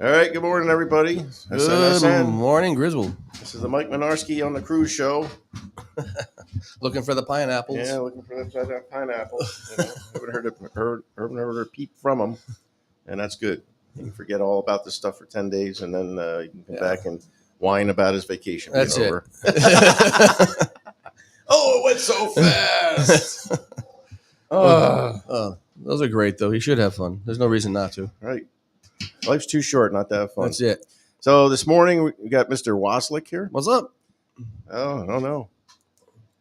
All right, good morning, everybody. Good SNSN. morning, Griswold. This is the Mike Minarski on the cruise show. Looking for the pineapples. Yeah, looking for that pineapple. Haven't heard a peep from them, and that's good. You can forget all about this stuff for 10 days, and then you can come back and whine about his vacation That's being it. over. Oh, it went so fast. Those are great, though. You should have fun. There's no reason not to. Right. Life's too short not to have fun. That's it. So this morning we got Mr. Waselik here. What's up? Oh, I don't know.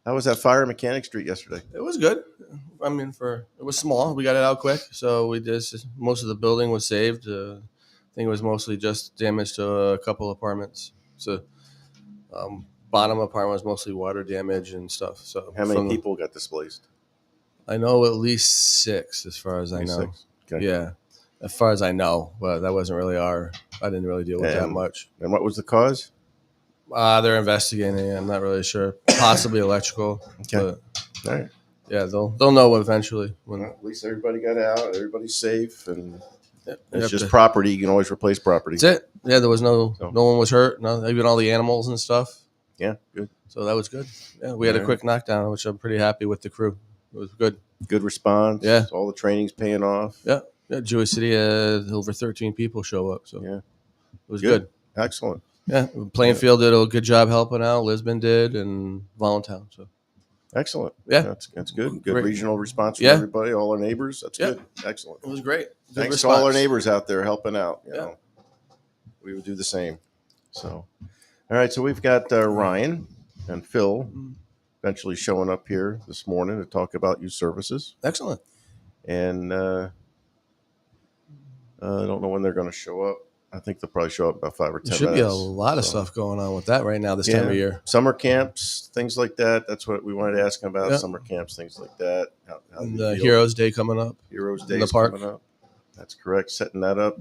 How was that fire in Mechanic Street yesterday? It was good. I mean, it was small. We got it out quick, so most of the building was saved. I think it was mostly just damage to a couple apartments. So, bottom apartment was mostly water damage and stuff. So, How many people got displaced? I know at least 6, as far as I know. 6. Okay. Yeah, as far as I know, but that wasn't really I didn't really deal with that much. And what was the cause? They're investigating it. I'm not really sure. Possibly electrical. Okay. But All right. yeah, they'll know eventually. Well, at least everybody got out. Everybody's safe, and You it's have just to- property. You can always replace property. That's it. Yeah, there was no So- one was hurt. No, even all the animals and stuff. Yeah, good. So that was good. Yeah, we had a All right. quick knockdown, which I'm pretty happy with the crew. It was good. Good response. Yeah. All the training's paying off. Yeah, Jewish City had over 13 people show up, so Yeah. it was good. Excellent. Yeah, Plainfield did a good job helping out. Lisbon did, and Voluntown. So Excellent. Yeah. That's good. Good Great. regional response from Yeah. everybody, all our neighbors. That's Yeah. good. Excellent. it was great. Good Thanks response. to all our neighbors out there helping out. You Yeah. know, we would do the same. So, all right. So we've got Ryan and Phil eventually showing up here this morning to talk about youth services. Excellent. And I don't know when they're going to show up. I think they'll probably show up about 5 or 10 There should minutes. be a lot of stuff going on with that right now this Yeah. time of year. Summer camps, things like that. That's what we wanted to ask them about. Yeah. Summer camps, things like that. How And do you the feel? Heroes Day coming up. Heroes in Day the park. coming up. That's correct. Setting that up.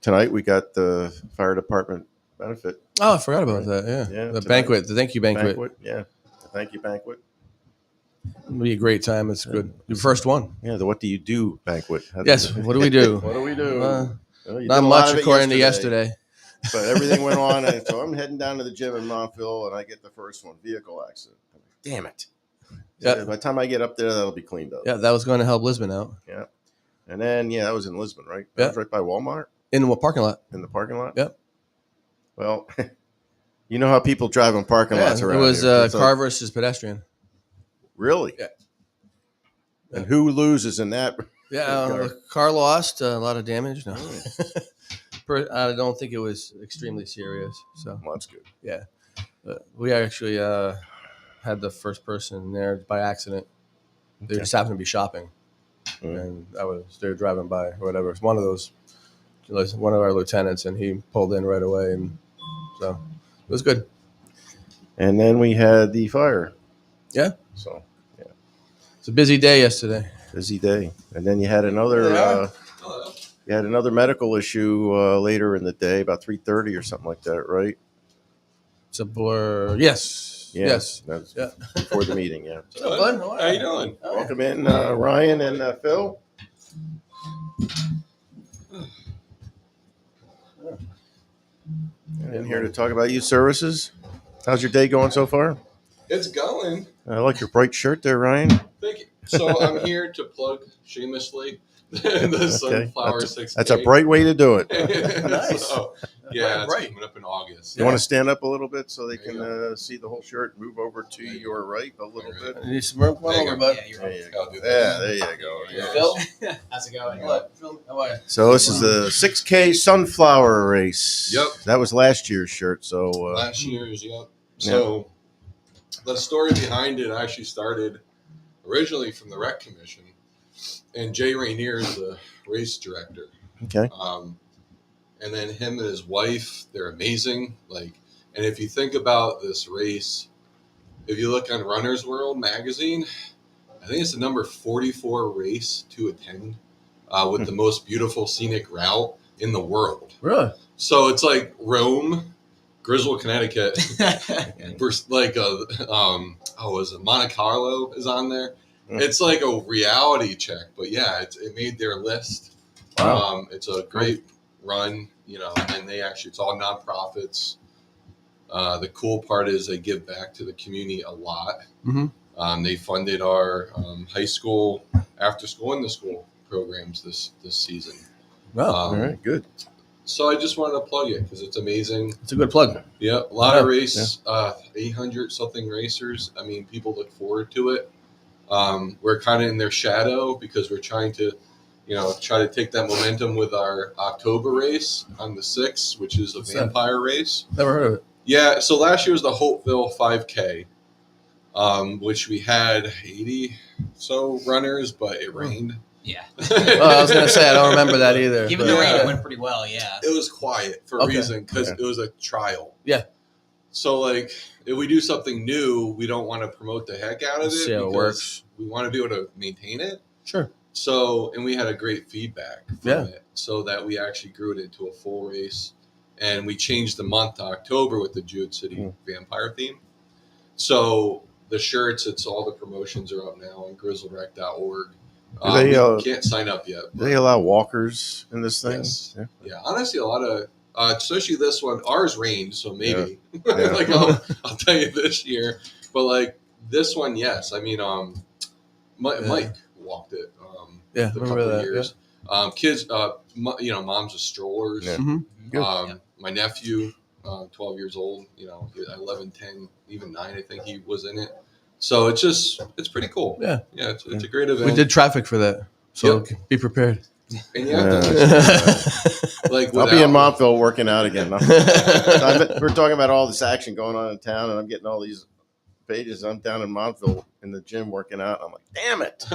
Tonight we got the fire department benefit Oh, I forgot about Right. that. Yeah, Yeah, the tonight. banquet, the thank you banquet. Yeah, the thank you banquet. It'll be a great time. It's good. Your first one. Yeah, the what do you do banquet. Yes. What do we do? What do we do? Well, you Not did a lot much of it according to yesterday. But everything went on, and so I'm heading down to the gym in Montville, and I get the first one, vehicle accident. Damn it! Yeah. By the time I get up there, that'll be cleaned up. Yeah, that was going to help Lisbon out And then that was in Lisbon, right? That Yeah. was right by Walmart in the parking lot. in the parking lot. Yep. Well, you know how people drive in parking lots It around was here. It's like, car versus pedestrian. really? Yeah. And who loses in that? Yeah, Car. the car lost a lot of damage. No, I don't think it was extremely serious. So Well, that's good. we actually had the first person there by accident. They Okay. just happened to be shopping, Mm. and they were driving by or whatever. It's one of those, one of our lieutenants, and he pulled in right away, and so it was good. And then we had the fire. Yeah. So It's a busy day yesterday. busy day. And then you had another. You had another medical issue later in the day, about 3:30 or something like that, right? It's a blur. Yes. Yeah. Yes. That's Yeah. before the meeting. Yeah. So, bud, How you doing? Welcome in, Ryan and Phil. In here to talk about youth services. How's your day going so far? It's going. I like your bright shirt there, Ryan. Thank you. So I'm here to plug shamelessly the Sunflower 6K. That's a bright way to do it. Nice. So, yeah, it's Bright. coming up in August. You want to stand up a little bit so they There you can see the whole shirt? Move over to your right a little bit. You smirk one There you over, go. bud. There you I'll go. do Yeah, that. there you go. Yeah. Phil? How's it going? Phil, how are you? So this is the 6K Sunflower Race. Yep. That was last year's shirt. So Last year's, yep. So the story behind it actually started originally from the Rec Commission, and Jay Rainier is the race director. okay. And then him and his wife, they're amazing. And if you think about this race, if you look on Runner's World magazine, I think it's the number 44 race to attend with the most beautiful scenic route in the world. Really? So it's like Rome, Griswold, Connecticut, versus was it Monte Carlo is on there? Mm. It's like a reality check, but yeah, it made their list. Wow. It's a great run, and it's all nonprofits. The cool part is they give back to the community a lot. Mm-hmm. They funded our high school, after school, and the school programs this season. Wow. All right, good. So I just wanted to plug it because it's amazing. It's a good plug. Yeah, a lot of race, 800 something racers. I mean, people look forward to it. We're kind of in their shadow because we're trying to, try to take that momentum with our October race on the 6th, which is a vampire race. Never heard of it. Yeah, so last year was the Hopeville 5K, which we had 80 so runners, but it rained. Yeah. I was going to say, I don't remember that either. Given the rain, it went pretty well, yeah. It was quiet for a reason because it was a trial. Yeah. So, like, if we do something new, we don't want to promote the heck out of it. See how it works. We want to be able to maintain it. Sure. So, and we had a great feedback from it so that we actually grew it into a full race. And we changed the month to October with the Jewett City Vampire theme. So, the shirts, all the promotions are up now on grizzledrec.org. You can't sign up yet. Do they allow walkers in this thing? Yes. Yeah. Honestly, a lot of, especially this one, ours rained, so maybe. Like I'll tell you this year, but like this one, yes. I mean, Mike walked it. A couple of years. Yeah. Kids, moms with strollers. Yeah. Mm-hmm. My nephew, 12 years old. 11, 10, even 9. I think he was in it. So it's pretty cool. Yeah. Yeah, it's a great event. We did traffic for that, so be prepared. And you have to like I'll be in Montville working out again. We're talking about all this action going on in town, and I'm getting all these pages. I'm down in Montville in the gym working out. I'm like, damn it!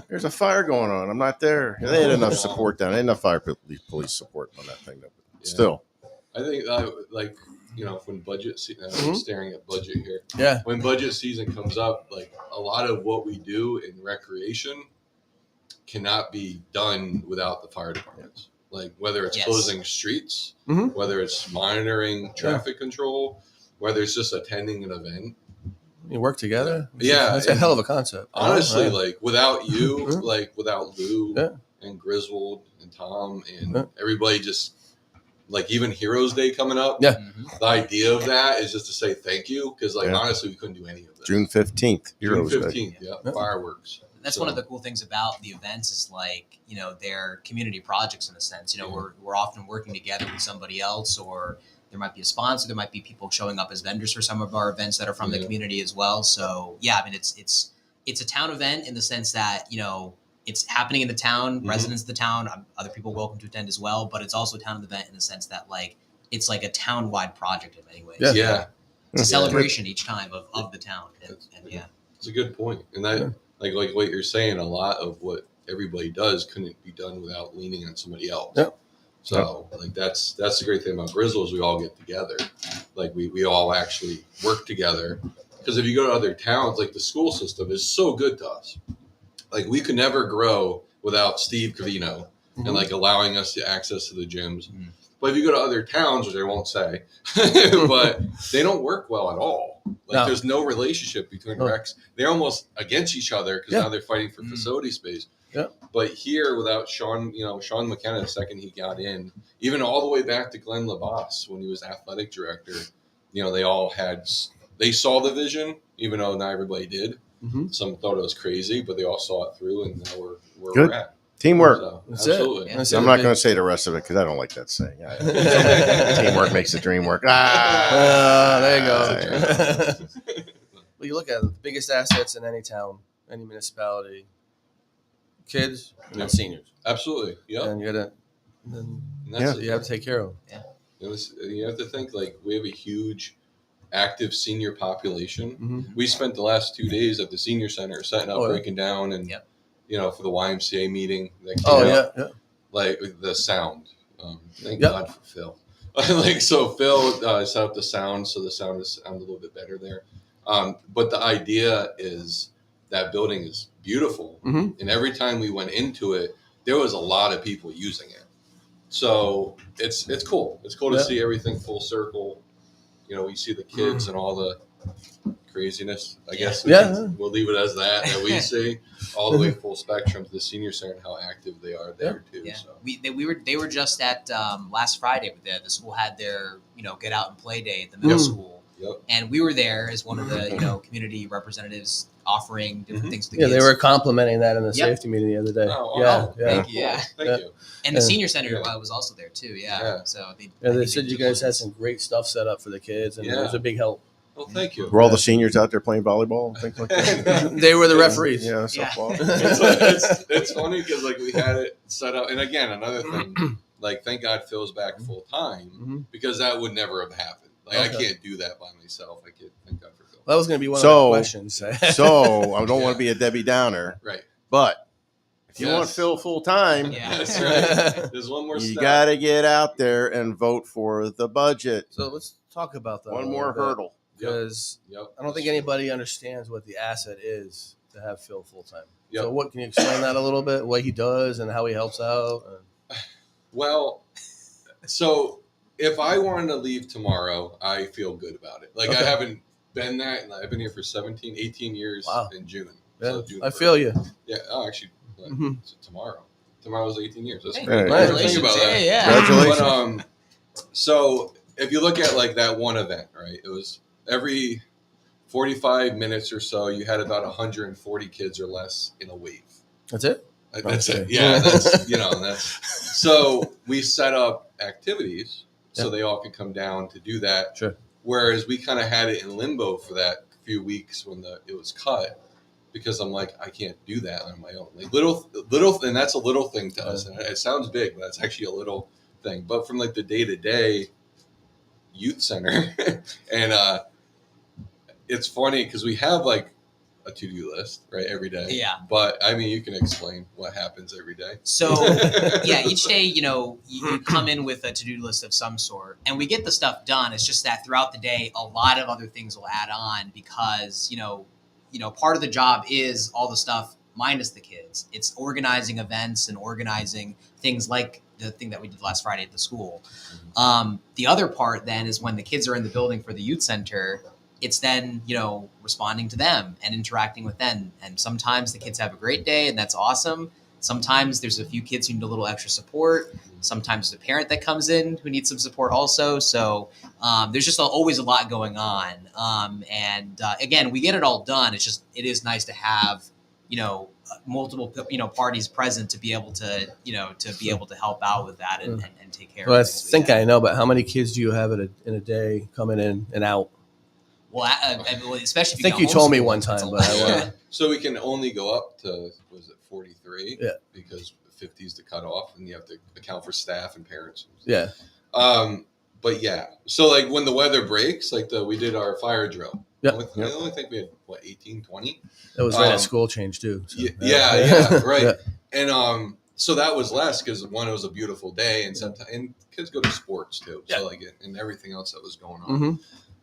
There's a fire going on. I'm not there. And they had enough support down. They had enough fire police support on that thing. Still, I think when budget staring at budget here. Yeah. When budget season comes up, like a lot of what we do in recreation cannot be done without the fire departments. Like whether it's closing streets, whether it's monitoring traffic control, whether it's just attending an event. You work together. Yeah, it's a hell of a concept. Honestly, like without you, like without Lou and Griswold and Tom and everybody, just like even Heroes Day coming up. Yeah, the idea of that is just to say thank you because honestly, we couldn't do any of this. June 15th, June 15th, fireworks. That's one of the cool things about the events is like, they're community projects in a sense. We're often working together with somebody else, or there might be a sponsor. There might be people showing up as vendors for some of our events that are from the community as well. So yeah, I mean, it's a town event in the sense that, it's happening in the town, residents of the town, other people welcome to attend as well. But it's also a town event in the sense that like, it's like a town-wide project in many ways. Yeah. It's a celebration each time of the town. And it's a good point. And that, like what you're saying, a lot of what everybody does couldn't be done without leaning on somebody else. Yep. So like that's the great thing about Grizzle is we all get together. Like we all actually work together. Because if you go to other towns, like the school system is so good to us. Like we could never grow without Steve Cavino and like allowing us to access to the gyms. But if you go to other towns, which I won't say, but they don't work well at all. Like there's no relationship between recs. They're almost against each other because now they're fighting for facility space. Yeah. But here, without Sean, Sean McKenna, the second he got in, even all the way back to Glenn LaBasse when he was athletic director, they saw the vision, even though not everybody did. Some thought it was crazy, but they all saw it through, and now we're at. Teamwork. So, That's absolutely. it. I'm not going to say the rest of it because I don't like that saying. Teamwork makes the dream work. There you go. Well, you look at it, the biggest assets in any town, any municipality, kids and seniors. Absolutely. Yeah. And you have to take care of them. Yeah. You have to think like we have a huge active senior population. We spent the last 2 days at the senior center setting up, breaking down, and for the YMCA meeting. Like the sound. Thank God for Phil. Phil set up the sound, so the sound is a little bit better there. But the idea is that building is beautiful, and every time we went into it, there was a lot of people using it. So it's cool. It's cool to see everything full circle. We see the kids and all the craziness. I Yeah. guess Yeah. we'll leave it as that we see all the way full spectrum to the senior center and how active they are there too. Yeah, So they were just at last Friday. The school had their get out and play day at the middle school, yep. and we were there as one of the community representatives offering different things to the Yeah, kids. they were complimenting that in the Yep. safety meeting the other day. Oh, yeah, wow. yeah. Thank you. Yeah. Thank Yeah. you. And the Yeah. senior center Yeah. was also there too. Yeah. Yeah. So Yeah, I they think said you guys had some great stuff set up for the kids, and it was a big help. Well, thank you. Were all the seniors out there playing volleyball and things like that? They were the referees. Yeah, Yeah. softball. It's funny because like we had it set up, and again another thing, like thank God Phil's back full time Mhm. because that would never have happened. Like I Okay. can't do that by myself. I can't. Thank God for Phil. That was going to be one So- of the questions. So I don't want Yeah. to be a Debbie Downer, Right. but if you Yes. want Phil full time, Yeah. That's right. There's one more you step. got to get out there and vote for the budget. So let's talk about that. One more hurdle. Because Yep. I don't think anybody understands what the asset is to have Phil full time. Yep. So what can you explain that a little bit? What he does and how he helps out? Well, so if I wanted to leave tomorrow, I feel good about it. Like I Okay. haven't been that, and I've been here for 17, 18 years Wow. in June. Yeah, So June I 1st. feel you. Yeah. Oh, actually, Mhm. it's tomorrow. Tomorrow's 18 years. That's Hey, great. Right. I never think about that. Yeah. Congratulations. But so if you look at like that one event, right? It was every 45 minutes or so, you had about 140 kids or less in a wave. That's it? That's Okay. it. Yeah, that's so we set up activities so they all could come down to do that. Sure. Whereas we kind of had it in limbo for that few weeks when it was cut, because I'm like, I can't do that on my own. Like little, and that's a little thing to us. And it sounds big, but it's actually a little thing. But from like the day-to-day youth center, and it's funny because we have like a to-do list, right, every day. Yeah. But I mean, you can explain what happens every day. So yeah, each day, you come in with a to-do list of some sort, and we get the stuff done. It's just that throughout the day, a lot of other things will add on because part of the job is all the stuff minus the kids. It's organizing events and organizing things like the thing that we did last Friday at the school. The other part then is when the kids are in the building for the youth center. It's then, responding to them and interacting with them. And sometimes the kids have a great day and that's awesome. Sometimes there's a few kids who need a little extra support. Sometimes there's a parent that comes in who needs some support also. So there's just always a lot going on. Again, we get it all done. It's just, it is nice to have, multiple, parties present to be able to, to help out with that and take care Well, I of things. think I know, but how many kids do you have in a day coming in and out? Well, especially I think you told me one time, but I Yeah. want So we can only go up to, was it 43? Yeah. Because 50 is the cutoff, and you have to account for staff and parents. yeah. But yeah, so like when the weather breaks, like we did our fire drill. Yeah. I only think we had 18, 20. That was right Um, at school change too. So, Yeah, right. Yeah. And so that was less because one, it was a beautiful day, and sometimes and kids go to sports too. Yeah. So like and everything else that was going on.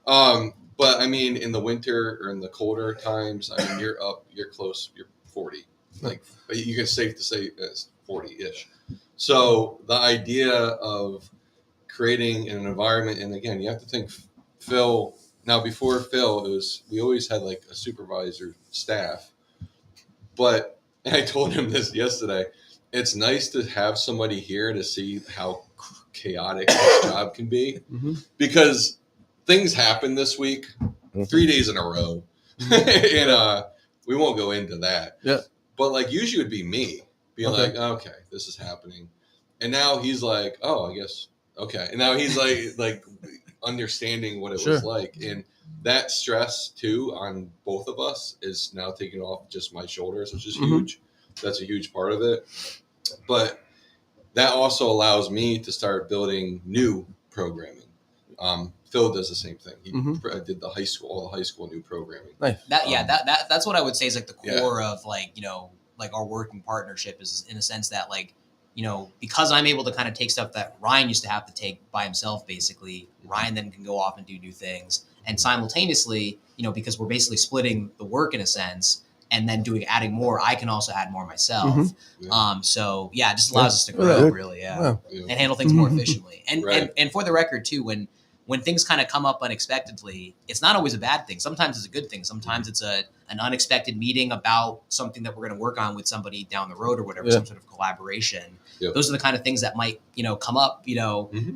Mhm. But I mean, in the winter or in the colder times, I mean, you're close, you're 40. Like you can safe to say it's 40-ish. So the idea of creating an environment, and again, you have to think Phil. Now, before Phil, we always had like a supervisor staff, but I told him this yesterday. It's nice to have somebody here to see how chaotic this job can be, because things happen this week, 3 days in a row, and we won't go into that. Yeah. But like usually it would be me being like, okay, this is happening, and now he's like, oh, I guess okay, and now he's like understanding what it was like, and that stress too on both of us is now taken off just my shoulders, which is huge. That's a huge part of it, but that also allows me to start building new programming. Phil does the same thing. He did all the high school new programming. Nice. That's what I would say is like the core of like our working partnership is in a sense that like, because I'm able to kind of take stuff that Ryan used to have to take by himself, basically, Ryan then can go off and do new things. And simultaneously, because we're basically splitting the work in a sense and then adding more, I can also add more myself. So yeah, it just allows us to grow really, Wow. and handle things more efficiently. And, Right. and for the record too, when when things kind of come up unexpectedly, it's not always a bad thing. Sometimes it's a good thing. Sometimes it's an unexpected meeting about something that we're going to work on with somebody down the road or whatever, some sort of collaboration. Yep. Those are the kind of things that might, come up,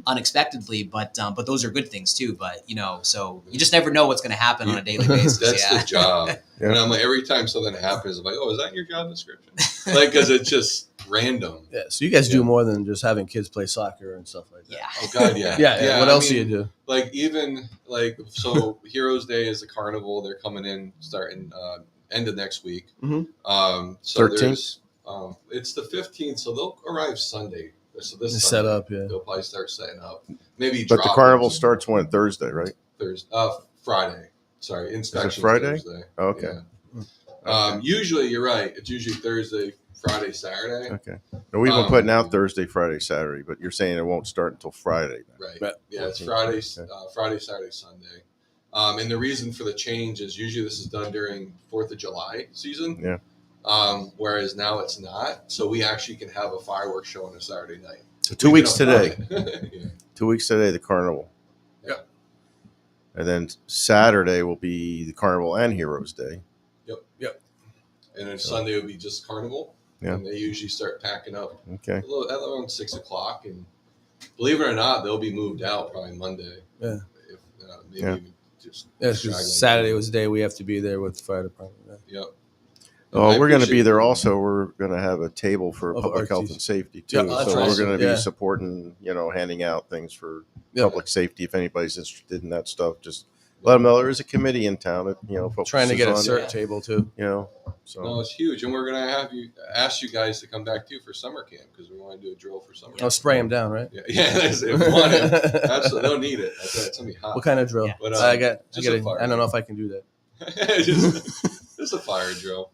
unexpectedly, but those are good things too. But, so you just never know what's going to happen on a daily basis. That's the job. Yeah. And I'm like, every time something happens, I'm like, oh, is that in your job description? Like, because it's just random. Yeah. So you guys do more than just having kids play soccer and stuff like that. Yeah. Oh God, yeah. Yeah. What else do you do? Like even like so, Heroes Day is the carnival. They're coming in starting end of next week. So 13th? there's it's the 15th, so they'll arrive Sunday. So this Set Sunday, up, yeah. they'll probably start setting up. Maybe But the drop carnival in starts when? Thursday, right? Friday. Sorry, inspection Friday? Thursday. Oh, okay. Yeah. Usually, you're right. It's usually Thursday, Friday, Saturday. Okay. And we've been putting out Thursday, Friday, Saturday, but you're saying it won't start until Friday. Right. Right. Yeah, it's Friday, Friday, Saturday, Sunday. And the reason for the change is usually this is done during 4th of July season. Yeah. Whereas now it's not. So we actually can have a fireworks show on a Saturday night. So 2 weeks today. Yeah. 2 weeks today, the carnival. Yep. And then Saturday will be the carnival and Heroes Day. Yep. And then Sunday will be just carnival. Yeah. And they usually start packing up Okay. at around 6 o'clock. And believe it or not, they'll be moved out probably Monday. Yeah. If, maybe Yeah. even just Yeah, straggling. because Saturday was the day we have to be there with the fire department. Yep. Oh, we're going to be appreciate there it. also. We're going to have a table for Oh, public health RTs. and safety too. Yeah, that's so right. we're going to Yeah. be supporting, handing out things for Yeah. public safety. If anybody's interested in that stuff, just let them know there is a committee in town that, Trying to get a focuses cert Yeah. table too. on, so. No, it's huge, and we're gonna ask you guys to come back too for summer camp because we want to do a drill for summer. I'll spray them down, right? Yeah, that's it. We want it. Absolutely, they'll need it. It's gonna be hot. What kind of drill? Yeah. But, I got. just a fire I don't know if I can do that. just a fire drill.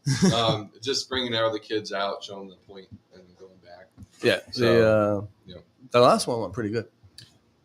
Just bringing all the kids out, showing the point, and then going back. Yeah. So, The last one went pretty good.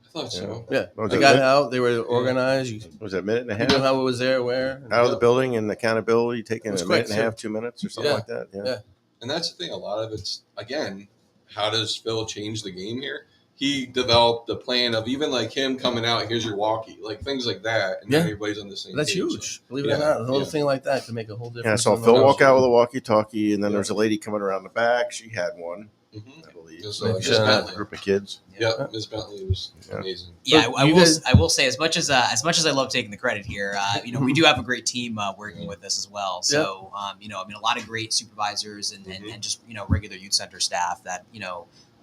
I thought so. Yeah. Was They it got lit? out. They were organized. You Was it a minute and a knew half how it was there, where. out of the building and accountability, taking It was a minute quick, and a half, too. 2 minutes or something Yeah. like that? Yeah. Yeah. And that's the thing. A lot of it's again, how does Phil change the game here? He developed the plan of even like him coming out. Here's your walkie, like things like that, and Yeah. everybody's on the same. That's page. huge. Believe it Yeah, or not, a little yeah. thing like that can make a whole Yeah, I difference. saw in the Phil house. walk out with a walkie-talkie, and then Yeah. there's a lady coming around the back. She had one, Mhm. I believe. Just, Maybe Miss shout out. Bentley. Group of kids. Yeah, Miss Bentley was Yeah. amazing. Yeah, So I you will. guys- I will say as much as I love taking the credit here, we do have a great team working with us as well. So, a lot of great supervisors and just regular youth center staff that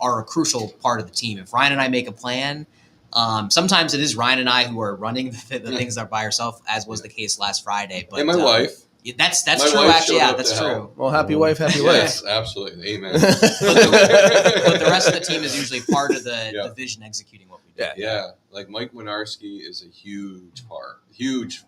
are a crucial part of the team. If Ryan and I make a plan, sometimes it is Ryan and I who are running the things that by ourselves, as was the case last Friday. But And my wife. that's My true. wife Actually, showed yeah, up that's to true. help. Well, happy wife, happy life. Yes, absolutely. Amen. But the rest of the team is usually part of the vision executing what we do. Yeah, like Mike Winarski is a huge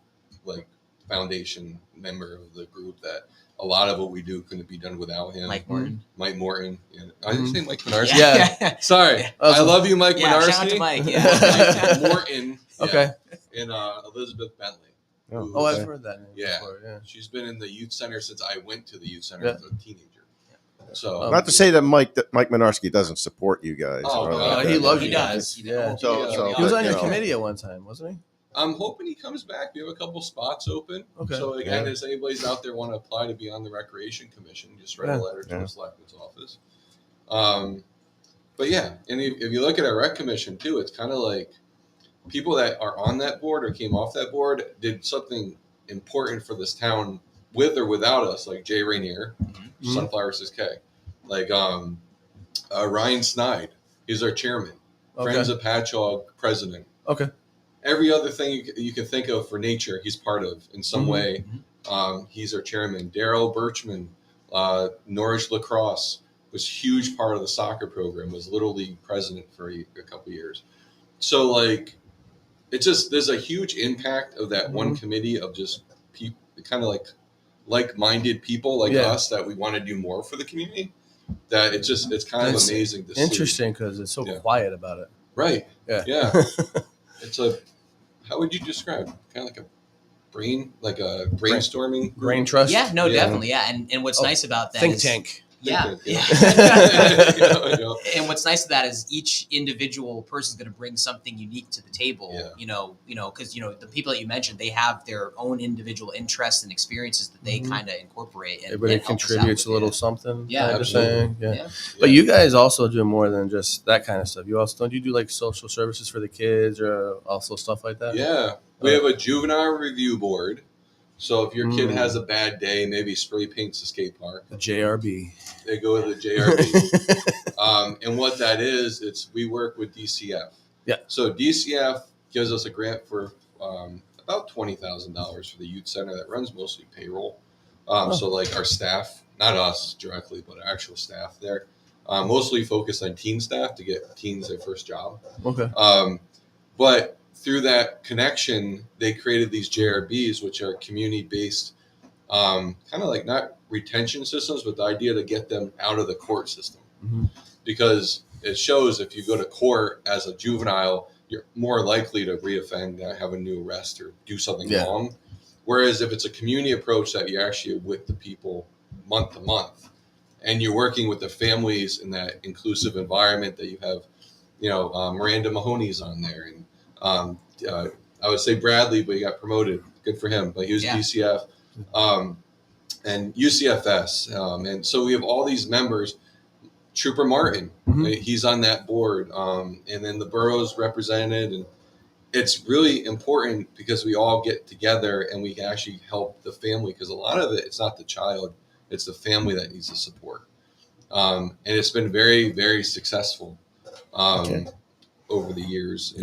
like foundation member of the group that a lot of what we do couldn't be done without him. Mike Morton. Mike Morton. Yeah. I didn't say Mike Winarski. Yeah. Sorry. Yeah. I love you, Mike Yeah, Winarski. shout out to Mike. Mike Yeah. Morton. Yeah, Okay. And Elizabeth Bentley. Oh, Oh, okay. I've heard that name Yeah. before. Yeah. She's been in the youth center since I went to the youth center Yeah. as a teenager. So Oh, Not to say that Mike Minarski doesn't support you guys. Oh, or no, anything like he that. loves He you does. Yeah. So- He was on you your know. committee at one time, wasn't he? I'm hoping he comes back. We have a couple spots open. Okay. So again, Yeah. if anybody's out there want to apply to be on the recreation commission, just write Yeah. a letter to Yeah. the selectman's office. But yeah, and if you look at our rec commission too, it's kind of like people that are on that board or came off that board did something important for this town with or without us, like Jay Rainier, Mhm. Sunflower Says K, like Ryan Snide, he's our chairman. Okay. Friends of Patchogue, president. Okay. Every other thing you can think of for nature, he's part of in some Mhm. way. He's our chairman. Daryl Birchman, Norwich Lacrosse, was a huge part of the soccer program, was Little League president for a couple years. So, like, it's just, there's a huge impact of that one committee of just people, kind of like-minded people like Yeah. us that we want to do more for the community. That it's kind of It's amazing to see. Interesting because it's so Yeah. quiet about it. Right. Yeah. Yeah. It's how would you describe? Kind of like a brainstorming group? Brain trust. Yeah, no, Yeah. definitely, yeah. And what's Oh, nice about that think is, tank. thinking. Yeah. You know? And what's nice of that is each individual person is going to bring something unique to the table. Yeah. Because the people that you mentioned, they have their own individual interests and experiences that they kind of incorporate. And Everybody and help us out contributes a with little it. something. Yeah, kind of absolutely. thing. Yeah. Yeah. But you guys also do more than just that kind of stuff. You also don't you do like social services for the kids or also stuff like that? Yeah. We have a juvenile review board. So if your kid has a bad day, maybe spray paints the skate park, The JRB. they go to the JRB. And what that is, we work with DCF. Yeah. So DCF gives us a grant for about $20,000 for the youth center that runs mostly payroll. So like our staff, not us directly, but our actual staff there, mostly focused on teen staff to get teens their first job. Okay. But through that connection, they created these JRBs, which are community-based, kind of like not retention systems, but the idea to get them out of the court system. Mm-hmm. Because it shows if you go to court as a juvenile, you're more likely to reoffend, have a new arrest, or do something wrong. Whereas if it's a community approach that you're actually with the people month to month, and you're working with the families in that inclusive environment that you have, Miranda Mahoney's on there, and I would say Bradley, but he got promoted. Good for him. But he was DCF and UCFS. And so we have all these members. Trooper Martin, he's on that board. And then the borough's represented. And it's really important because we all get together and we can actually help the family, because a lot of it's not the child, it's the family that needs the support. And it's been very, very successful. Over the years,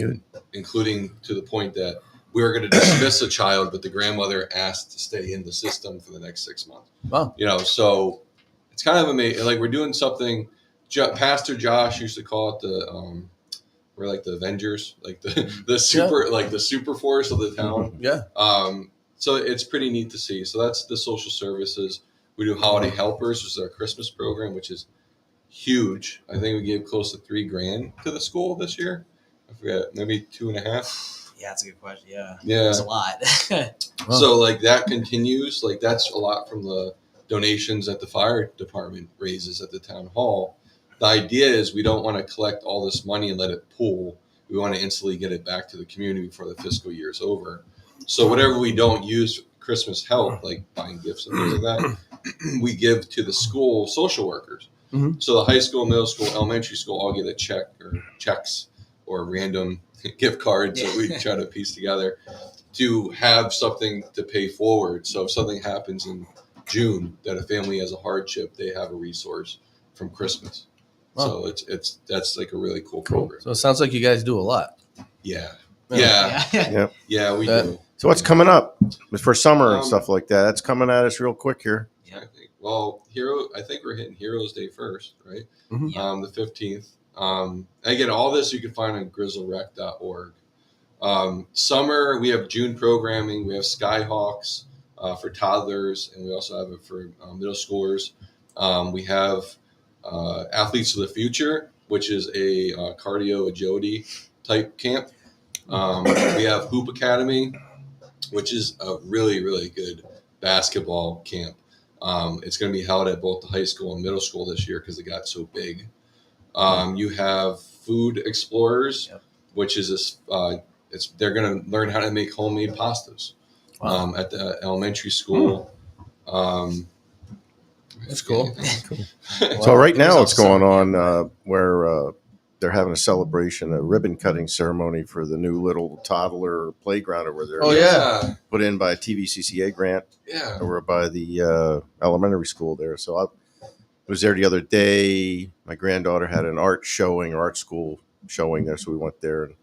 including to the point that we were going to dismiss a child, but the grandmother asked to stay in the system for the next 6 months. Wow. So it's kind of amazing. Like we're doing something. Pastor Josh used to call it we're like the Avengers, like the super force of the town. Yeah. So it's pretty neat to see. So that's the social services. We do Holiday Helpers, which is our Christmas program, which is huge. I think we gave close to $3,000 to the school this year. I forget, maybe 2.5. Yeah, that's a good question. Yeah. Yeah. It's a lot. Wow. So like that continues. Like that's a lot from the donations that the fire department raises at the town hall. The idea is we don't want to collect all this money and let it pool. We want to instantly get it back to the community before the fiscal year is over. So whatever we don't use Christmas help, like buying gifts and things like that, we give to the school social workers. Mm-hmm. So the high school, middle school, elementary school all get a check or checks or random gift cards that we try to piece together to have something to pay forward. So if something happens in June that a family has a hardship, they have a resource from Christmas. Wow. So that's like a really cool program. So it sounds like you guys do a lot. Yeah, Yeah. we do. So what's coming up for summer and stuff like that? That's coming at us real quick here. I think. Well, I think we're hitting Heroes Day first, right? Mm-hmm. The 15th. Again, all this you can find on grizzlerec.org. Summer, we have June programming. We have Skyhawks for toddlers, and we also have it for middle schoolers. We have Athletes of the Future, which is a cardio agility type camp. We have Hoop Academy, which is a really, really good basketball camp. It's going to be held at both the high school and middle school this year because it got so big. You have Food Explorers, which is they're going to learn how to make homemade pastas at the elementary school. That's cool. So right now what's going on where they're having a celebration, a ribbon cutting ceremony for the new little toddler playground over there. Oh, yeah. Put in by a TVCCA grant. Yeah. Over by the elementary school there. So I was there the other day. My granddaughter had an art showing or art school showing there. So we went there, and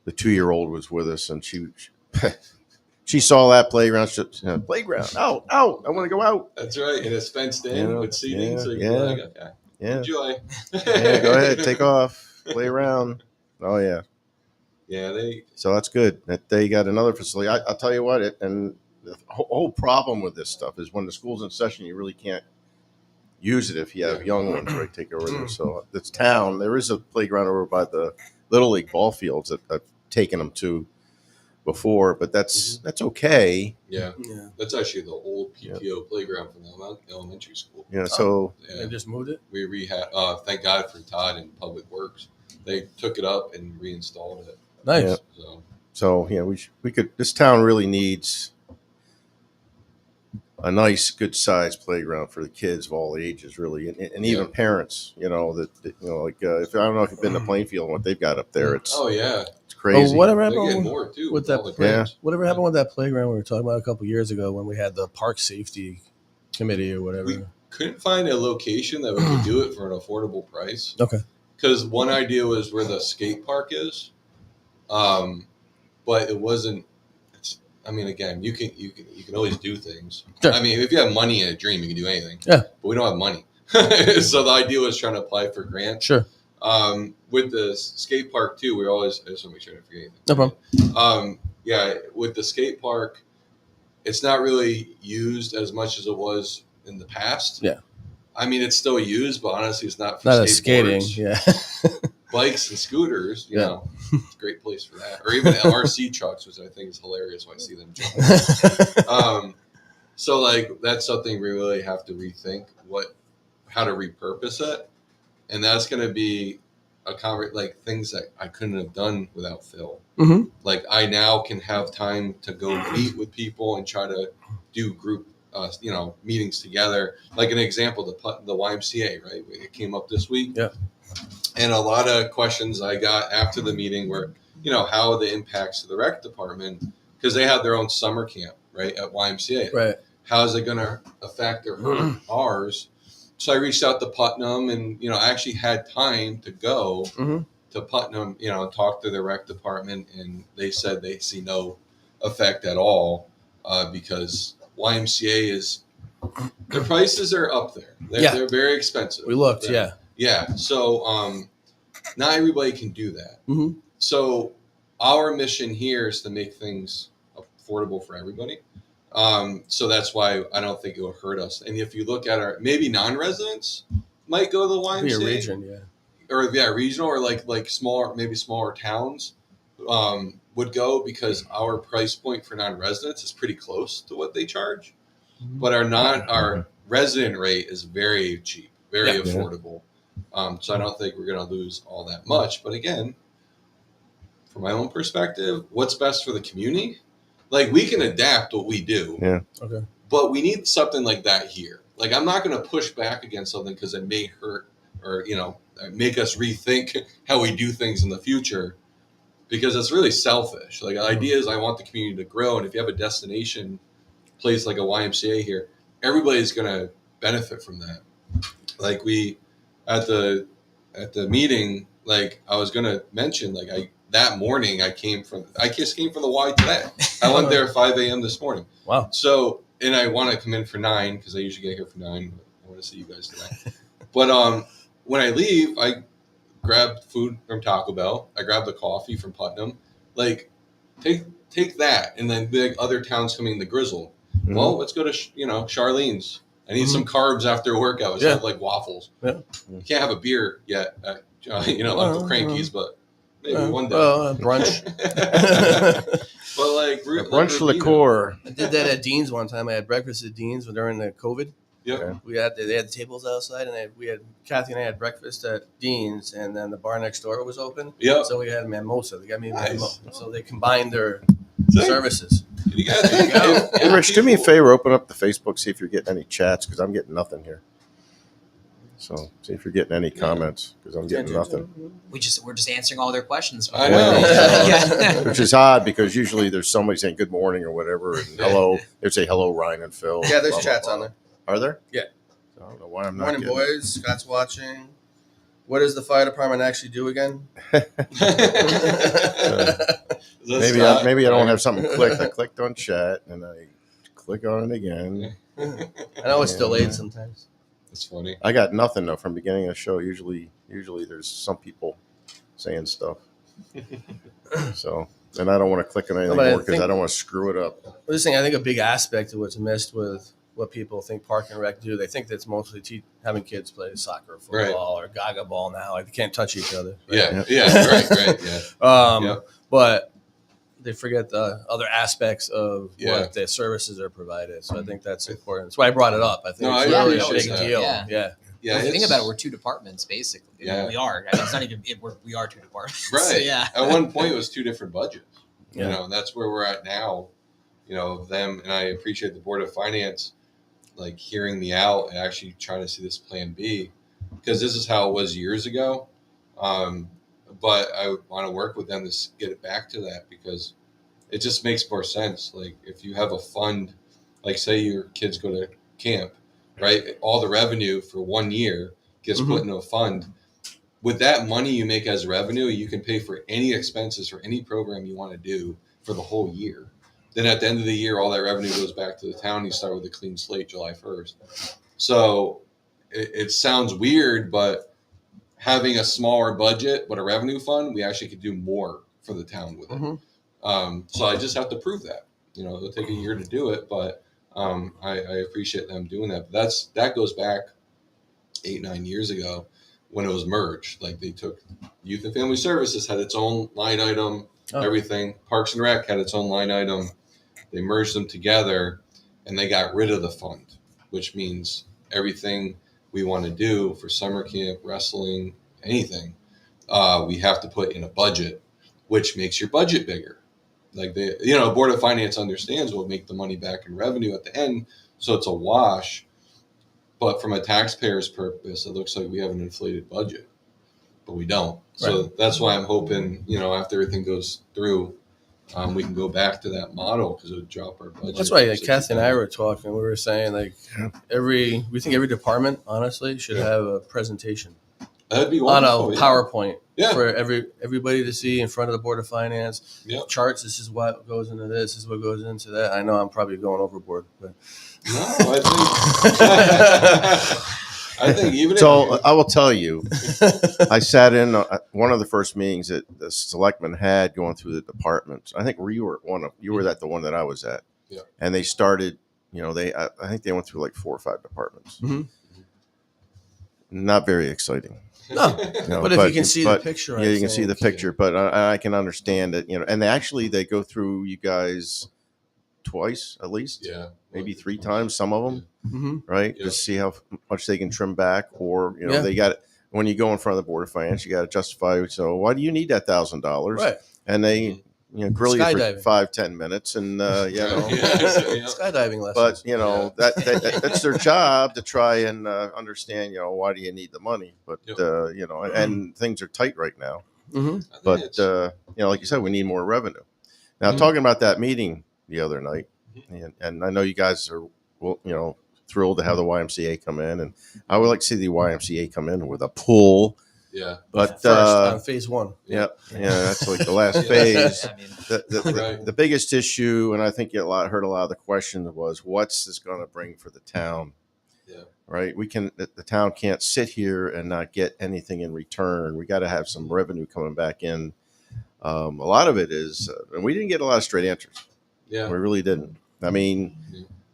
the 2-year-old was with us, and she saw that playground. She said, playground, out, I want to go out. That's right. And it's fenced in with seating. So you can be like, okay, enjoy. Go ahead, take off, play around. Oh, yeah. Yeah. So that's good that they got another facility. I'll tell you what, and the whole problem with this stuff is when the school's in session, you really can't use it if you have young ones, right? Take over there. So it's town. There is a playground over by the Little League ball fields that I've taken them to. before, but that's okay. Yeah, Yeah. that's actually the old PTO playground from the elementary school. You know, so They just moved it. We rehab. Thank God for Todd and Public Works. They took it up and reinstalled it. Nice. Yeah. So we could. This town really needs a nice, good sized playground for the kids of all ages, really, and even parents. You know that like if I don't know if you've been to Plainfield and what they've got up there, it's it's crazy. Oh, whatever They're getting happened more too with all that? the grants. Whatever happened with that playground we were talking about a couple years ago when we had the park safety committee or whatever? We couldn't find a location that we could do it for an affordable price. Okay. Because one idea was where the skate park is, but it wasn't. I mean, again, you can always do things. Sure. I mean, if you have money and a dream, you can do anything. Yeah. But we don't have money, so the idea was trying to apply for grants. Sure. With the skate park too, we always. I just want to make sure I don't forget anything. No problem. Yeah, with the skate park, it's not really used as much as it was in the past. Yeah. I mean, it's still used, but honestly, it's not for Not as skating. skateboards. Yeah. Bikes and scooters, you Yeah. know, it's a great place for that. Or even RC trucks, which I think is hilarious when I see them jump. So like that's something we really have to rethink how to repurpose it, and that's going to be like things that I couldn't have done without Phil. Mm-hmm. Like I now can have time to go meet with people and try to do group, meetings together. Like an example, the YMCA, right? It came up this week. Yeah. And a lot of questions I got after the meeting were, how are the impacts to the rec department? Because they have their own summer camp, right, at YMCA. Right. How is it going to affect or hurt ours? So I reached out to Putnam and, I actually had time to go to Putnam, talk to the rec department. And they said they see no effect at all because YMCA their prices are up there. They're very expensive. We looked, yeah. Yeah. So not everybody can do that. Mm-hmm. So our mission here is to make things affordable for everybody. So that's why I don't think it will hurt us. And if you look at maybe non-residents might go to the YMCA. Be a region, yeah. Or regional or like smaller towns would go because our price point for non-residents is pretty close to what they charge. But our resident rate is very cheap, very affordable. So I don't think we're going to lose all that much. But again, from my own perspective, what's best for the community? Like we can adapt what we do. Yeah. Okay. But we need something like that here. Like I'm not going to push back against something because it may hurt or make us rethink how we do things in the future. Because it's really selfish. Like the idea is I want the community to grow, and if you have a destination place like a YMCA here, everybody's going to benefit from that. Like we at the meeting, like I was going to mention, like that morning I just came from the Y today. I went there at 5 a.m. this morning. Wow. So and I want to come in for 9 because I usually get here for 9. But I want to see you guys today. But when I leave, I grabbed food from Taco Bell. I grabbed the coffee from Putnam. Like take that, and then big other towns coming to Grizzle. Mm-hmm. Well, let's go to Charlene's. I need some carbs after a workout. It's not like waffles. Yeah. You can't have a beer yet at Uncle Cranky's, but maybe one day. Brunch. But like brunch liqueur. I did that at Dean's one time. I had breakfast at Dean's during the COVID. Yep. They had the tables outside, and Kathy and I had breakfast at Dean's, and then the bar next door was open. Yeah. So we had mimosa. They got me mimosa. So they combined their Sick. Services. You go. Hey, Rich, do me a favor. Open up the Facebook. See if you're getting any chats because I'm getting nothing here. So see if you're getting any comments because I'm getting nothing. We're just answering all their questions. I know. Yeah. Which is odd because usually there's somebody saying good morning or whatever and hello. They'd say hello, Ryan and Phil. Yeah, there's blah, chats blah, on blah. there. Are there? Yeah. I don't know why I'm not. Morning, getting boys. Scott's watching. What does the fire department actually do again? Maybe I don't have something clicked. I clicked on chat and I click on it again. I know it's delayed sometimes. That's funny. I got nothing though from beginning of the show. Usually there's some people saying stuff. So, and I don't want to click on anything more because I don't want to screw it up. I think a big aspect of what's missed with what people think Park and Rec do, they think that's mostly having kids play soccer, football, or gaga ball now. Like they can't touch each other. Right? Yeah, right, yeah. But they forget the other aspects of what the services are provided. So I think that's important. That's why I brought it up. I think No, it's I really a appreciate big that. deal. Yeah. Yeah. Yeah, Well, if you think it's- about it, we're two departments basically. Yeah. We are. I mean, it's not even. We are two departments. Right. So, yeah. At one point, it was two different budgets. Yeah. You know, and that's where we're at now. You know, them, and I appreciate the Board of Finance, like hearing me out and actually trying to see this plan B, because this is how it was years ago. But I would want to work with them to get it back to that, because it just makes more sense. Like if you have a fund, like say your kids go to camp, right? All the revenue for 1 year gets put into a fund. With that money you make as revenue, you can pay for any expenses for any program you want to do for the whole year. Then at the end of the year, all that revenue goes back to the town. You start with a clean slate July 1st. So it sounds weird, but having a smaller budget but a revenue fund, we actually could do more for the town with it. So I just have to prove that. You know, it'll take a year to do it, but I appreciate them doing that. But that goes back 8-9 years ago when it was merged. Like they took Youth and Family Services had its own line item, everything. Parks and Rec had its own line item. They merged them together, and they got rid of the fund, which means everything we want to do for summer camp, wrestling, anything, we have to put in a budget, which makes your budget bigger. Like Board of Finance understands we'll make the money back in revenue at the end, so it's a wash. But from a taxpayer's purpose, it looks like we have an inflated budget, but we don't. So that's why I'm hoping, after everything goes through, we can go back to that model, because it would drop our budget. That's why Kathy and I were talking. We were saying we think every department honestly should have a presentation That'd be on a wonderful, PowerPoint Yeah. for everybody to see in front of the Board of Finance. Yep. Charts. This is what goes into this. This is what goes into that. I know I'm probably going overboard, but No, I think even So I will tell you, I sat in one of the first meetings that the selectmen had going through the departments. I think you were at the one that I was at. Yeah. And they started, I think they went through like 4 or 5 departments. Mhm. Not very exciting. no. But if you can see the picture, you can see the picture. But I can understand that, and they go through you guys twice at least. Yeah. Maybe 3 times, some of them. Mm-hmm. Right? Yeah. Just see how much they can trim back, or they got when you go in front of the Board of Finance, you got to justify. So why do you need that $1,000? Right. And they grill you for Skydiving. 5-10 minutes, and Skydiving lessons. But that's their job to try and understand. Why do you need the money? But and things are tight right now. Mm-hmm. But like you said, we need more revenue. Now, talking about that meeting the other night, and I know you guys are thrilled to have the YMCA come in, and I would like to see the YMCA come in with a pool. Yeah. But First, on phase 1. yeah, that's like the last phase. I mean, The biggest issue, and I think you heard a lot of the questions, was what's this going to bring for the town? Yeah. Right. The town can't sit here and not get anything in return. We got to have some revenue coming back in. A lot of it is, and we didn't get a lot of straight answers. Yeah. We really didn't. I mean,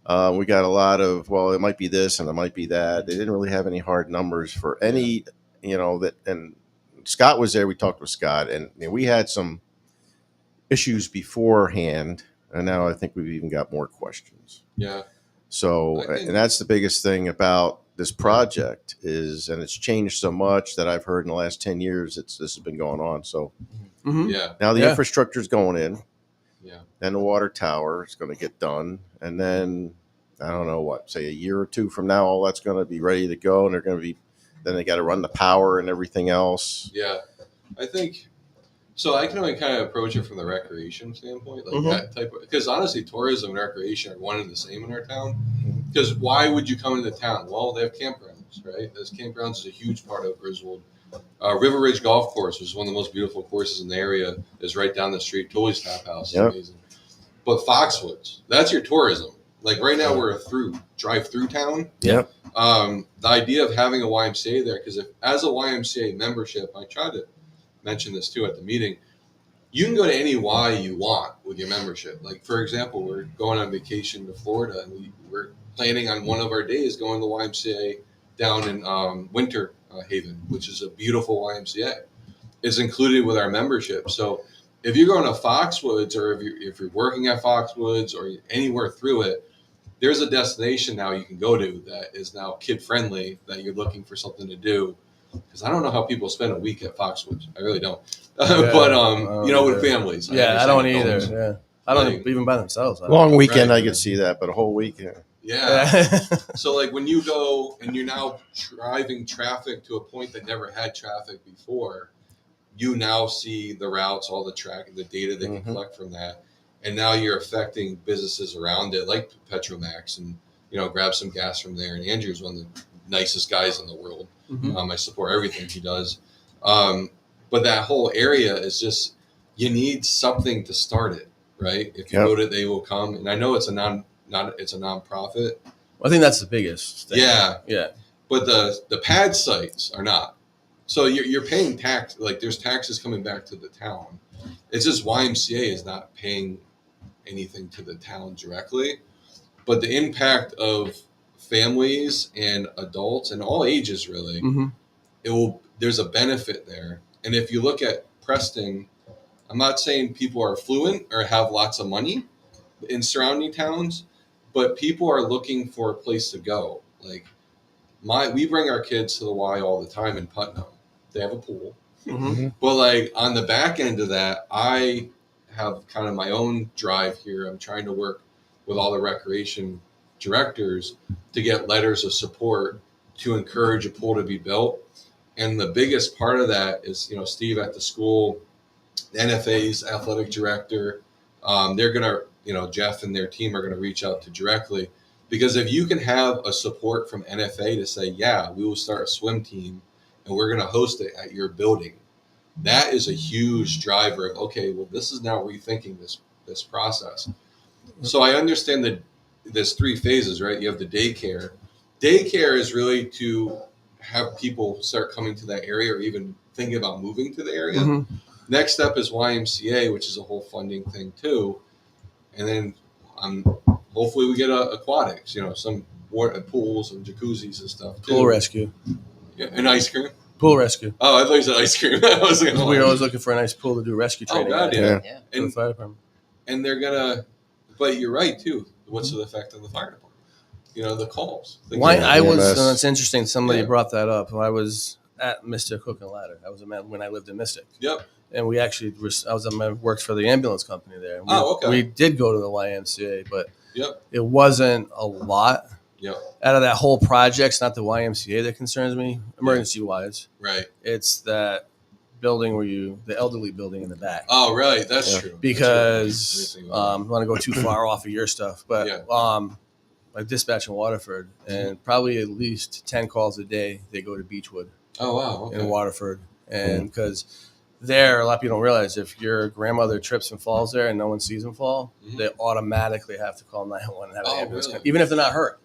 we got a lot of, well, it might be this and it might be that. They didn't really have any hard numbers for any, that. And Scott was there. We talked with Scott, and we had some issues beforehand, and now I think we've even got more questions. Yeah. So, and that's the biggest thing about this project is, and it's changed so much that I've heard in the last 10 years, this has been going on. So Yeah. now the infrastructure is going in. Yeah. Then the water tower is going to get done. And then, I don't know say a year or 2 from now, all that's going to be ready to go. And they're going to be, then they got to run the power and everything else. Yeah. I think, so I can only kind of approach it from the recreation standpoint, like that type of, because honestly, tourism and recreation are one and the same in our town. Because why would you come into town? Well, they have campgrounds, right? Those campgrounds is a huge part of Griswold. River Ridge Golf Course, which is one of the most beautiful courses in the area, is right down the street. Tully's Tap House is amazing. But Foxwoods, that's your tourism. Like right now, we're a drive-through town. Yep. The idea of having a YMCA there, because as a YMCA membership, I tried to mention this too at the meeting, you can go to any Y you want with your membership. Like, for example, we're going on vacation to Florida, and we're planning on one of our days going to the YMCA down in Winter Haven, which is a beautiful YMCA. It's included with our membership. So if you're going to Foxwoods, or if you're working at Foxwoods or anywhere through it, there's a destination now you can go to that is now kid friendly, that you're looking for something to do. Because I don't know how people spend a week at Foxwoods. I really don't. Yeah, But with families. Yeah, I don't either. adults. Yeah, I don't even by themselves. Long weekend, Right. I could see that, but a whole week. Yeah. Yeah. So like when you go and you're now driving traffic to a point that never had traffic before, you now see the routes, all the the data they can collect from that, and now you're affecting businesses around it, like Petromax, and grab some gas from there. And Andrew's one of the nicest guys in the world. I support everything he does, but that whole area is just, you need something to start it, right? If you go to They Will Come, and I know it's a nonprofit. I think that's the biggest thing. Yeah. But the pad sites are not. So you're paying tax, like there's taxes coming back to the town. It's just YMCA is not paying anything to the town directly, but the impact of families and adults and all ages really, there's a benefit there. And if you look at Preston, I'm not saying people are affluent or have lots of money in surrounding towns, but people are looking for a place to go. Like we bring our kids to the Y all the time in Putnam. They have a pool. But like on the back end of that, I have kind of my own drive here. I'm trying to work with all the recreation directors to get letters of support to encourage a pool to be built. And the biggest part of that is, Steve at the school, the NFA's athletic director, they're going to, Jeff and their team are going to reach out to directly, because if you can have a support from NFA to say, yeah, we will start a swim team and we're going to host it at your building, that is a huge driver of, okay, well, this is now rethinking this process. So I understand that there's 3 phases, right? You have the daycare. Daycare is really to have people start coming to that area or even thinking about moving to the area. Next step is YMCA, which is a whole funding thing too. And then hopefully we get aquatics, some pools and jacuzzis and stuff too. Pool rescue. Yeah, and ice cream. Pool rescue. Oh, I thought you said ice cream. We're always looking for a nice pool to do rescue training. Oh, God, yeah. And the fire department. And they're going to, but you're right too. What's the effect on the fire department? The calls. It's interesting. Somebody brought that up. I was at Mystic Hook and Ladder. I was a man when I lived in Mystic. Yep. And we actually, worked for the ambulance company there. Okay. We did go to the YMCA, but it wasn't a lot. Out of that whole project, it's not the YMCA that concerns me, emergency-wise. Right. It's that building the elderly building in the back. Oh, right. That's true. Because I don't want to go too far off of your stuff, but like dispatch in Waterford, and probably at least 10 calls a day, they go to Beechwood. Oh, wow. Okay. In Waterford. And because there, a lot of people don't realize if your grandmother trips and falls there and no one sees them fall, they automatically have to call 911 and have an ambulance come, even if they're not hurt.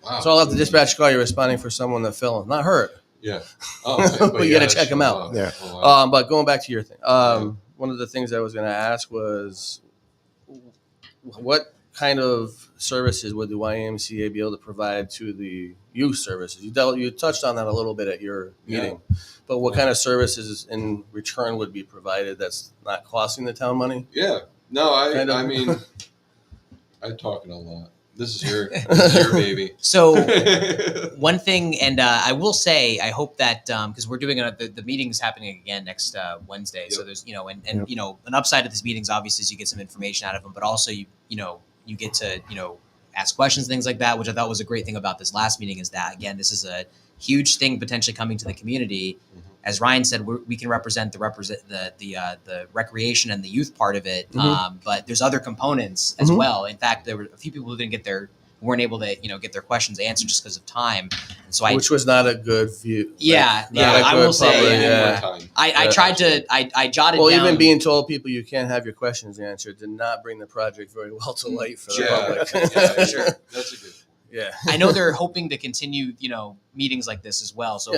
Wow. So I'll have the dispatch call, you're responding for someone that fell, not hurt. Yeah. Oh, okay. But you got to check them out. Yeah. Oh, wow. But going back to your thing, one of the things I was going to ask was, what kind of services would the YMCA be able to provide to the youth services? You touched on that a little bit at your meeting, but what kind of services in return would be provided that's not costing the town money? Yeah. No, I mean, I'm talking a lot. This is your baby. So one thing, and I will say, I hope that because we're doing the meeting's happening again next Wednesday. So there's an upside of this meeting is obviously you get some information out of them, but also you get to ask questions, things like that, which I thought was a great thing about this last meeting is that again this is a huge thing potentially coming to the community. As Ryan said, we can represent the recreation and the youth part of it, but there's other components as well. In fact, there were a few people who weren't able to get their questions answered just because of time. And so which was not a good view. Yeah, I will say. I tried to. I jotted down. Well, even being told people you can't have your questions answered did not bring the project very well to light for the public. Yeah, sure. That's a good. I know they're hoping to continue, meetings like this as well. So,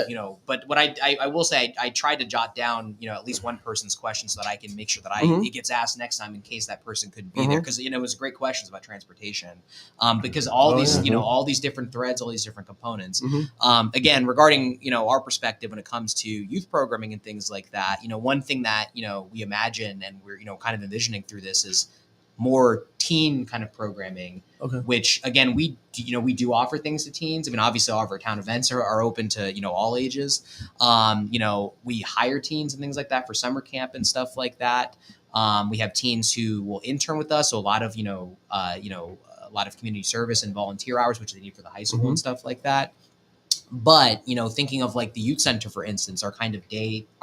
but what I will say, I tried to jot down, at least one person's question so that I can make sure that it gets asked next time in case that person couldn't be there. Cause it was great questions about transportation. Because all all these different threads, all these different components, again, regarding, our perspective when it comes to youth programming and things like that, one thing that, we imagine and we're, kind of envisioning through this is more teen kind of programming, which again, we do offer things to teens. I mean, obviously all of our town events are open to, all ages. We hire teens and things like that for summer camp and stuff like that. We have teens who will intern with us. So a lot of, a lot of community service and volunteer hours, which they need for the high school and stuff like that. But, thinking of like the youth center, for instance, our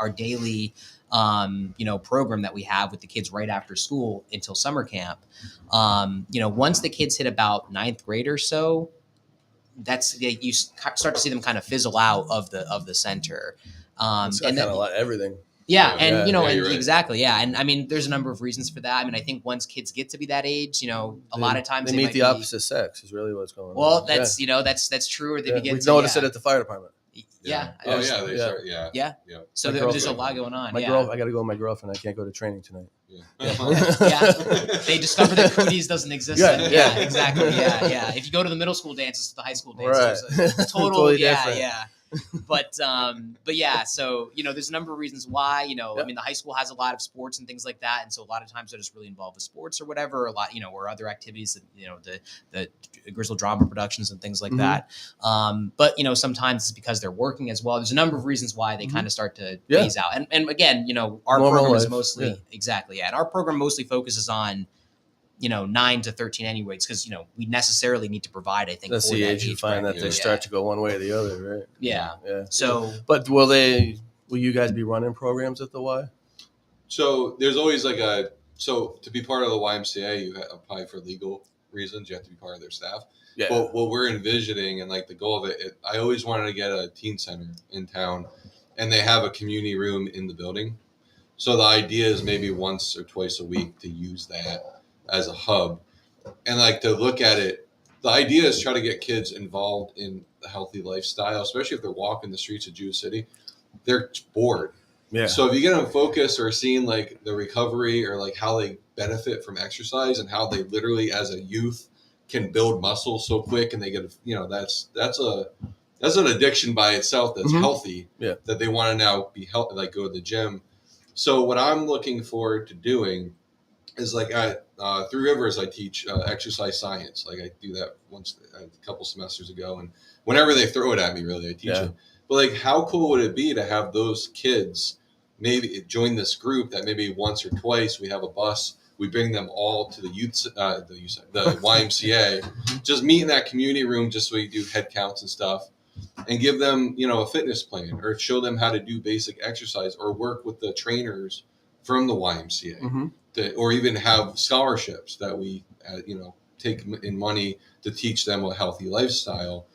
daily, program that we have with the kids right after school until summer camp. Once the kids hit about 9th grade or so, you start to see them kind of fizzle out of the center. And kind of a lot everything. Yeah. And, right. Exactly. Yeah. And I mean, there's a number of reasons for that. I mean, I think once kids get to be that age, a lot of times they meet the opposite sex is really what's going on. Well, that's, that's true. Or they begin to notice it at the fire department. Yeah. Oh yeah. They start. Yeah. Yeah. So there's a lot going on. I got to go with my girlfriend. I can't go to training tonight. Yeah. They discover that cooties doesn't exist. Yeah. Exactly. Yeah. If you go to the middle school dances, the high school dances, right. Totally different. Yeah. But yeah, so, there's a number of reasons why, I mean, the high school has a lot of sports and things like that. And so a lot of times they're just really involved with sports or whatever, a lot, or other activities that, the Grizzle drama productions and things like that. But, sometimes it's because they're working as well. There's a number of reasons why they kind of start to phase out. And again, our normal program life. is mostly, exactly. Yeah. And our program mostly focuses on, 9 to 13 anyways, because, we necessarily need to provide, I think, that's for the that age you find that they start to go one way or the other, right? Yeah. So, but will you guys be running programs at the Y? So there's always so to be part of the YMCA, you apply for legal reasons. You have to be part of their staff. Yeah. But what we're envisioning and the goal of it, I always wanted to get a teen center in town, and they have a community room in the building. So the idea is maybe once or twice a week to use that as a hub, and to look at it. The idea is try to get kids involved in a healthy lifestyle, especially if they're walking the streets of Jew City. They're bored. Yeah. So if you get them focused or seeing the recovery or how they benefit from exercise and how they literally as a youth can build muscle so quick, and they get that's an addiction by itself that's healthy. Yeah. That they want to now be healthy, go to the gym. So what I'm looking forward to doing is at Three Rivers, I teach exercise science. I do that once a couple semesters ago, and whenever they throw it at me, really, I teach it. But how cool would it be to have those kids maybe join this group that maybe once or twice we have a bus, we bring them all to the YMCA, just meet in that community room just so we do head counts and stuff, and give them a fitness plan or show them how to do basic exercise or work with the trainers from the YMCA. Or even have scholarships that we, take in money to teach them a healthy lifestyle.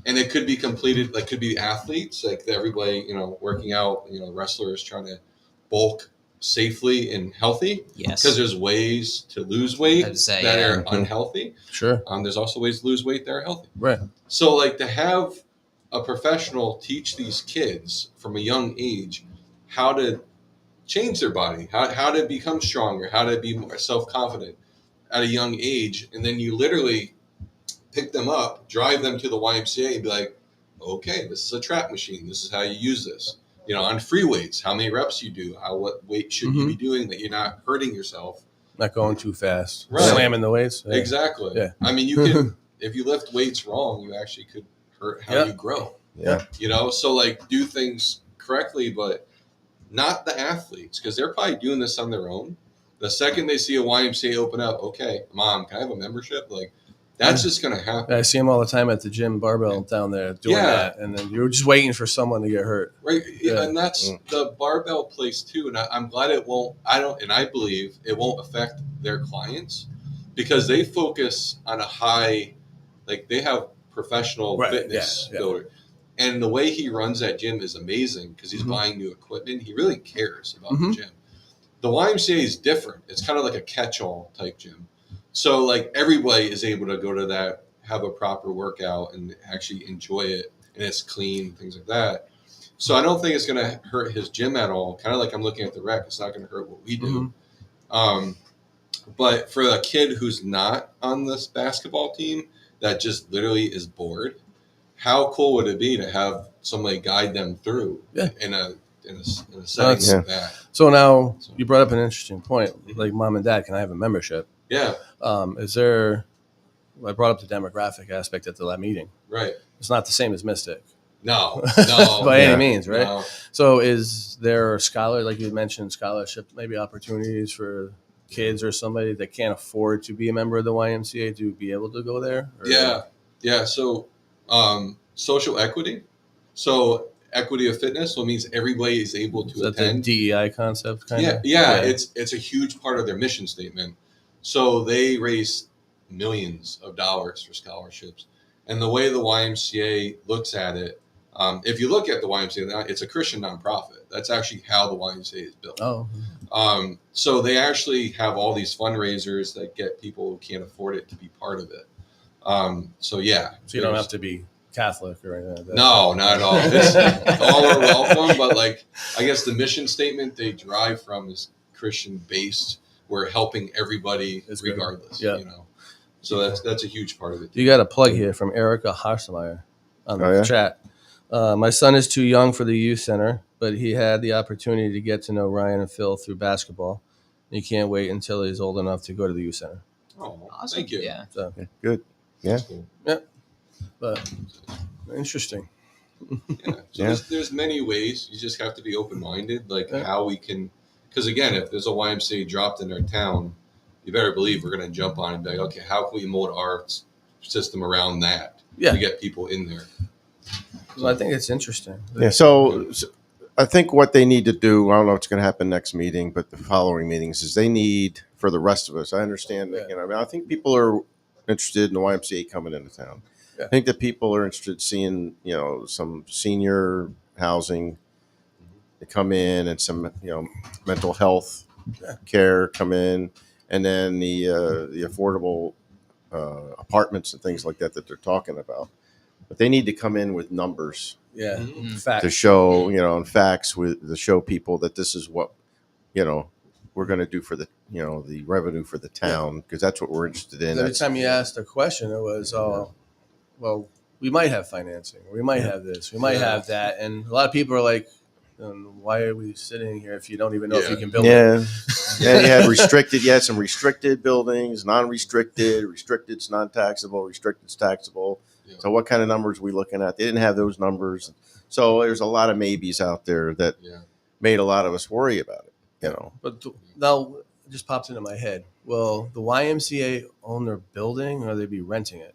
And it could be completed, could be athletes, everybody, working out, wrestlers trying to bulk safely and healthy. Yes. Because there's ways to lose weight that are unhealthy. Sure. There's also ways to lose weight that are healthy. Right. So, to have a professional teach these kids from a young age how to change their body, how to become stronger, how to be more self-confident at a young age. And then you literally pick them up, drive them to the YMCA and be like, okay, this is a trap machine. This is how you use this. On free weights, how many reps you do, what weight should you be doing that you're not hurting yourself. Not going too fast. Right. Slamming the weights. Yeah. Exactly. Yeah. I mean, you can, if you lift weights wrong, you actually could hurt how you grow. Yeah. So do things correctly, but not the athletes, because they're probably doing this on their own. The second they see a YMCA open up, okay, Mom, can I have a membership? That's just going to happen. I see them all the time at the gym barbell down there doing that. And then you're just waiting for someone to get hurt. Right. Yeah. And that's the barbell place too. And I'm glad it won't, I believe it won't affect their clients, because they focus on a high, they have professional fitness builder. And the way he runs that gym is amazing, because he's buying new equipment. He really cares about the gym. The YMCA is different. It's kind of like a catch-all type gym. So everybody is able to go to that have a proper workout and actually enjoy it, and it's clean, things like that. So I don't think it's going to hurt his gym at all. Kind of like I'm looking at the rec, it's not going to hurt what we do. But for a kid who's not on this basketball team that just literally is bored, how cool would it be to have somebody guide them through in a setting like that? So now you brought up an interesting point. Like, mom and dad, can I have a membership? Yeah. Is there? I brought up the demographic aspect at that meeting. Right. It's not the same as Mystic. No. By any means, right? No. So is there a scholar, like you mentioned, scholarship, maybe opportunities for kids or somebody that can't afford to be a member of the YMCA to be able to go there? Or? Yeah. So social equity. So equity of fitness, so it means everybody is able to attend. The DEI concept, kind of? Yeah. It's a huge part of their mission statement. So they raise millions of dollars for scholarships. And the way the YMCA looks at it, if you look at the YMCA, it's a Christian nonprofit. That's actually how the YMCA is built. Oh. So they actually have all these fundraisers that get people who can't afford it to be part of it. So you don't have to be Catholic or anything like that. No, not at all. All are welcome, but like, I guess the mission statement they derive from is Christian based. We're helping everybody regardless. Yeah. You know, so that's a huge part of it. You got a plug here from Erica Harsemeyer on the chat. My son is too young for the youth center, but he had the opportunity to get to know Ryan and Phil through basketball. He can't wait until he's old enough to go to the youth center. Oh, awesome. Thank you. Yeah. So, Good. Yeah. Cool. Yeah. But interesting. So there's many ways. You just have to be open-minded, like how we can, because again, if there's a YMCA dropped in our town, you better believe we're going to jump on and be like, okay, how can we mold our system around that to get people in there? Well, I think it's interesting. Yeah. So I think what they need to do, I don't know what's going to happen next meeting, but the following meetings is they need, for the rest of us, I understand that, I think people are interested in the YMCA coming into town. I think that people are interested in seeing, some senior housing to come in and some, mental health care come in, and then the affordable apartments and things like that they're talking about. But they need to come in with numbers. Yeah. Facts. To show, and facts to show people that this is what, we're going to do for the, the revenue for the town, because that's what we're interested in. Every time you asked a question, it was, well, we might have financing. We might have this. We might have that. And a lot of people are like, why are we sitting here if you don't even know if you can build it? Yeah, you had restricted. You had some restricted buildings, non-restricted. Restricted's non-taxable. Restricted's taxable. Yeah. So what kind of numbers are we looking at? They didn't have those numbers. So there's a lot of maybes out there that made a lot of us worry about it, But now it just popped into my head. Will the YMCA own their building, or they be renting it?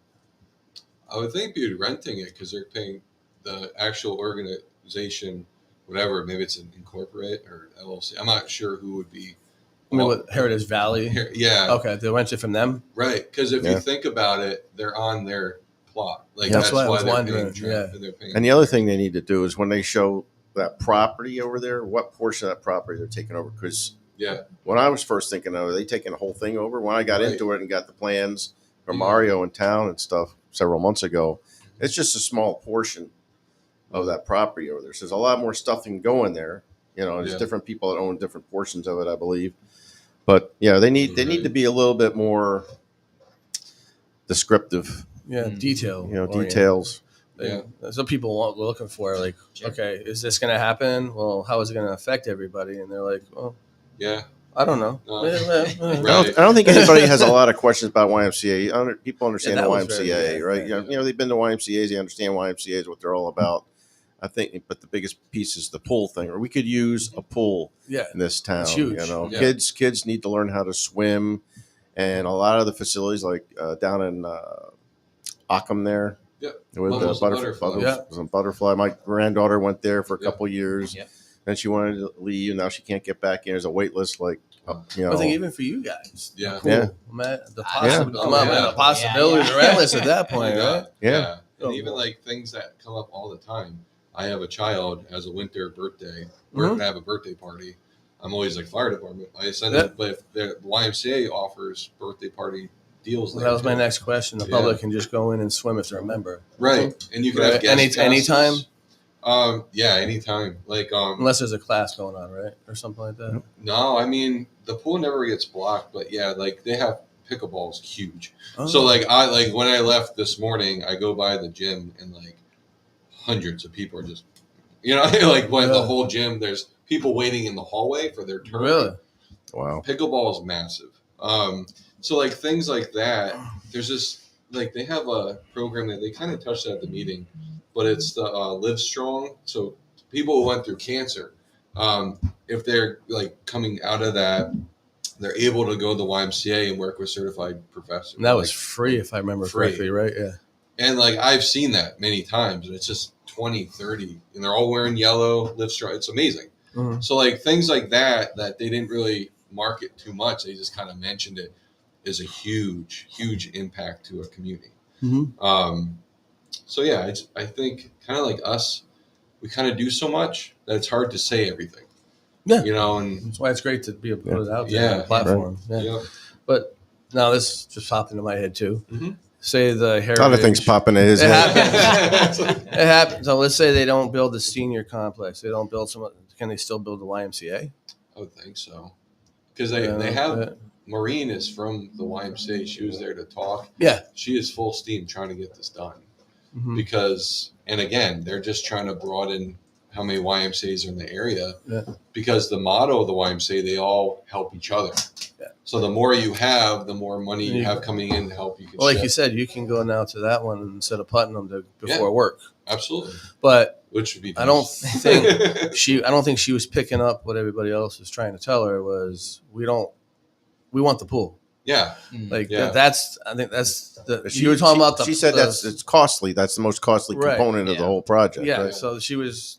I would think be renting it because they're paying the actual organization, whatever. Maybe it's an incorporate or LLC. I'm not sure who would be. I mean, what, Heritage Valley? Okay, they rent it from them? Right, because if you think about it, they're on their plot. Like that's why I was they're wondering. paying. And the other thing they need to do is when they show that property over there, what portion of that property they're taking over. Because when I was first thinking, are they taking the whole thing over? When I got into it and got the plans from Mario in town and stuff several months ago, it's just a small portion of that property over there. So there's a lot more stuff that can go in there. There's different people that own different portions of it, I believe. But they need to be a little bit more descriptive. Details. Some people are looking for okay, is this going to happen? Well, how is it going to affect everybody? And they're like, well, I don't know. I don't think anybody has a lot of questions about YMCA. People understand the YMCA, right? They've been to YMCA's. They understand YMCA's, what they're all about. I think, but the biggest piece is the pool thing. Or we could use a pool in this town. It's huge. Kids need to learn how to swim, and a lot of the facilities, like down in Ockham there, with the butterfly. My granddaughter went there for a couple years. Then she wanted to leave, and now she can't get back in. There's a wait list, I think even for you guys. The possibilities are endless at that point, right? Yeah. And even like things that come up all the time. I have a child has a winter birthday. We're going to have a birthday party. I'm always like fire department. I send it, but if the YMCA offers birthday party deals. Well, there that was my too. next question. The Yeah. public can just go in and swim if they're a member, Right, and you can Right. have guest Anytime? passes. Yeah, anytime. Like unless there's a class going on, right, or something like that. no, I mean the pool never gets blocked, but yeah, like they have pickleball's huge. Oh. So like when I left this morning, I go by the gym and like hundreds of people are just like when the Yeah. whole gym there's people waiting in the hallway for their turn. Really? Wow. Pickleball is massive. So like things like that, there's just like they have a program that they kind of touched at the meeting, but it's the Live Strong. So people who went through cancer, if they're like coming out of that, they're able to go to the YMCA and work with certified professors. And that was free, if I remember free. correctly, right? Yeah. And like I've seen that many times, and it's just 20, 30, and they're all wearing yellow, Live Strong. It's amazing. Mhm. So like things like that they didn't really market too much. They just kind of mentioned it is a huge, huge impact to a community. Mhm. So yeah, I think kind of like us, we kind of do so much that it's hard to say everything. Yeah. And That's why it's great to be able to put it out there Yeah. on a platform. Yeah. yeah, But now this just popped into my head too. Mhm. Say the heritage. A lot of things popping in his It head. happens. It happens. So let's say they don't build the senior complex. They don't build some. Can they still build the YMCA? I would think so. Because they have Maureen is from the YMCA. She was there to talk. Yeah. She is full steam trying to get this done. Mhm. Because, and again, they're just trying to broaden how many YMCAs are in the area. Yeah. Because the motto of the YMCA, they all help each other. Yeah. So the more you have, the more money you have coming in to help you. Well, like you said, you can go now to that one instead of Putnam before Yeah. work. Absolutely. But Which would be I don't nice. think I don't think she was picking up what everybody else was trying to tell her was we want the pool. Yeah. Like Yeah. I think that's you were talking about the. She said it's costly. That's the most costly Right. component of the whole project. Yeah. Right? So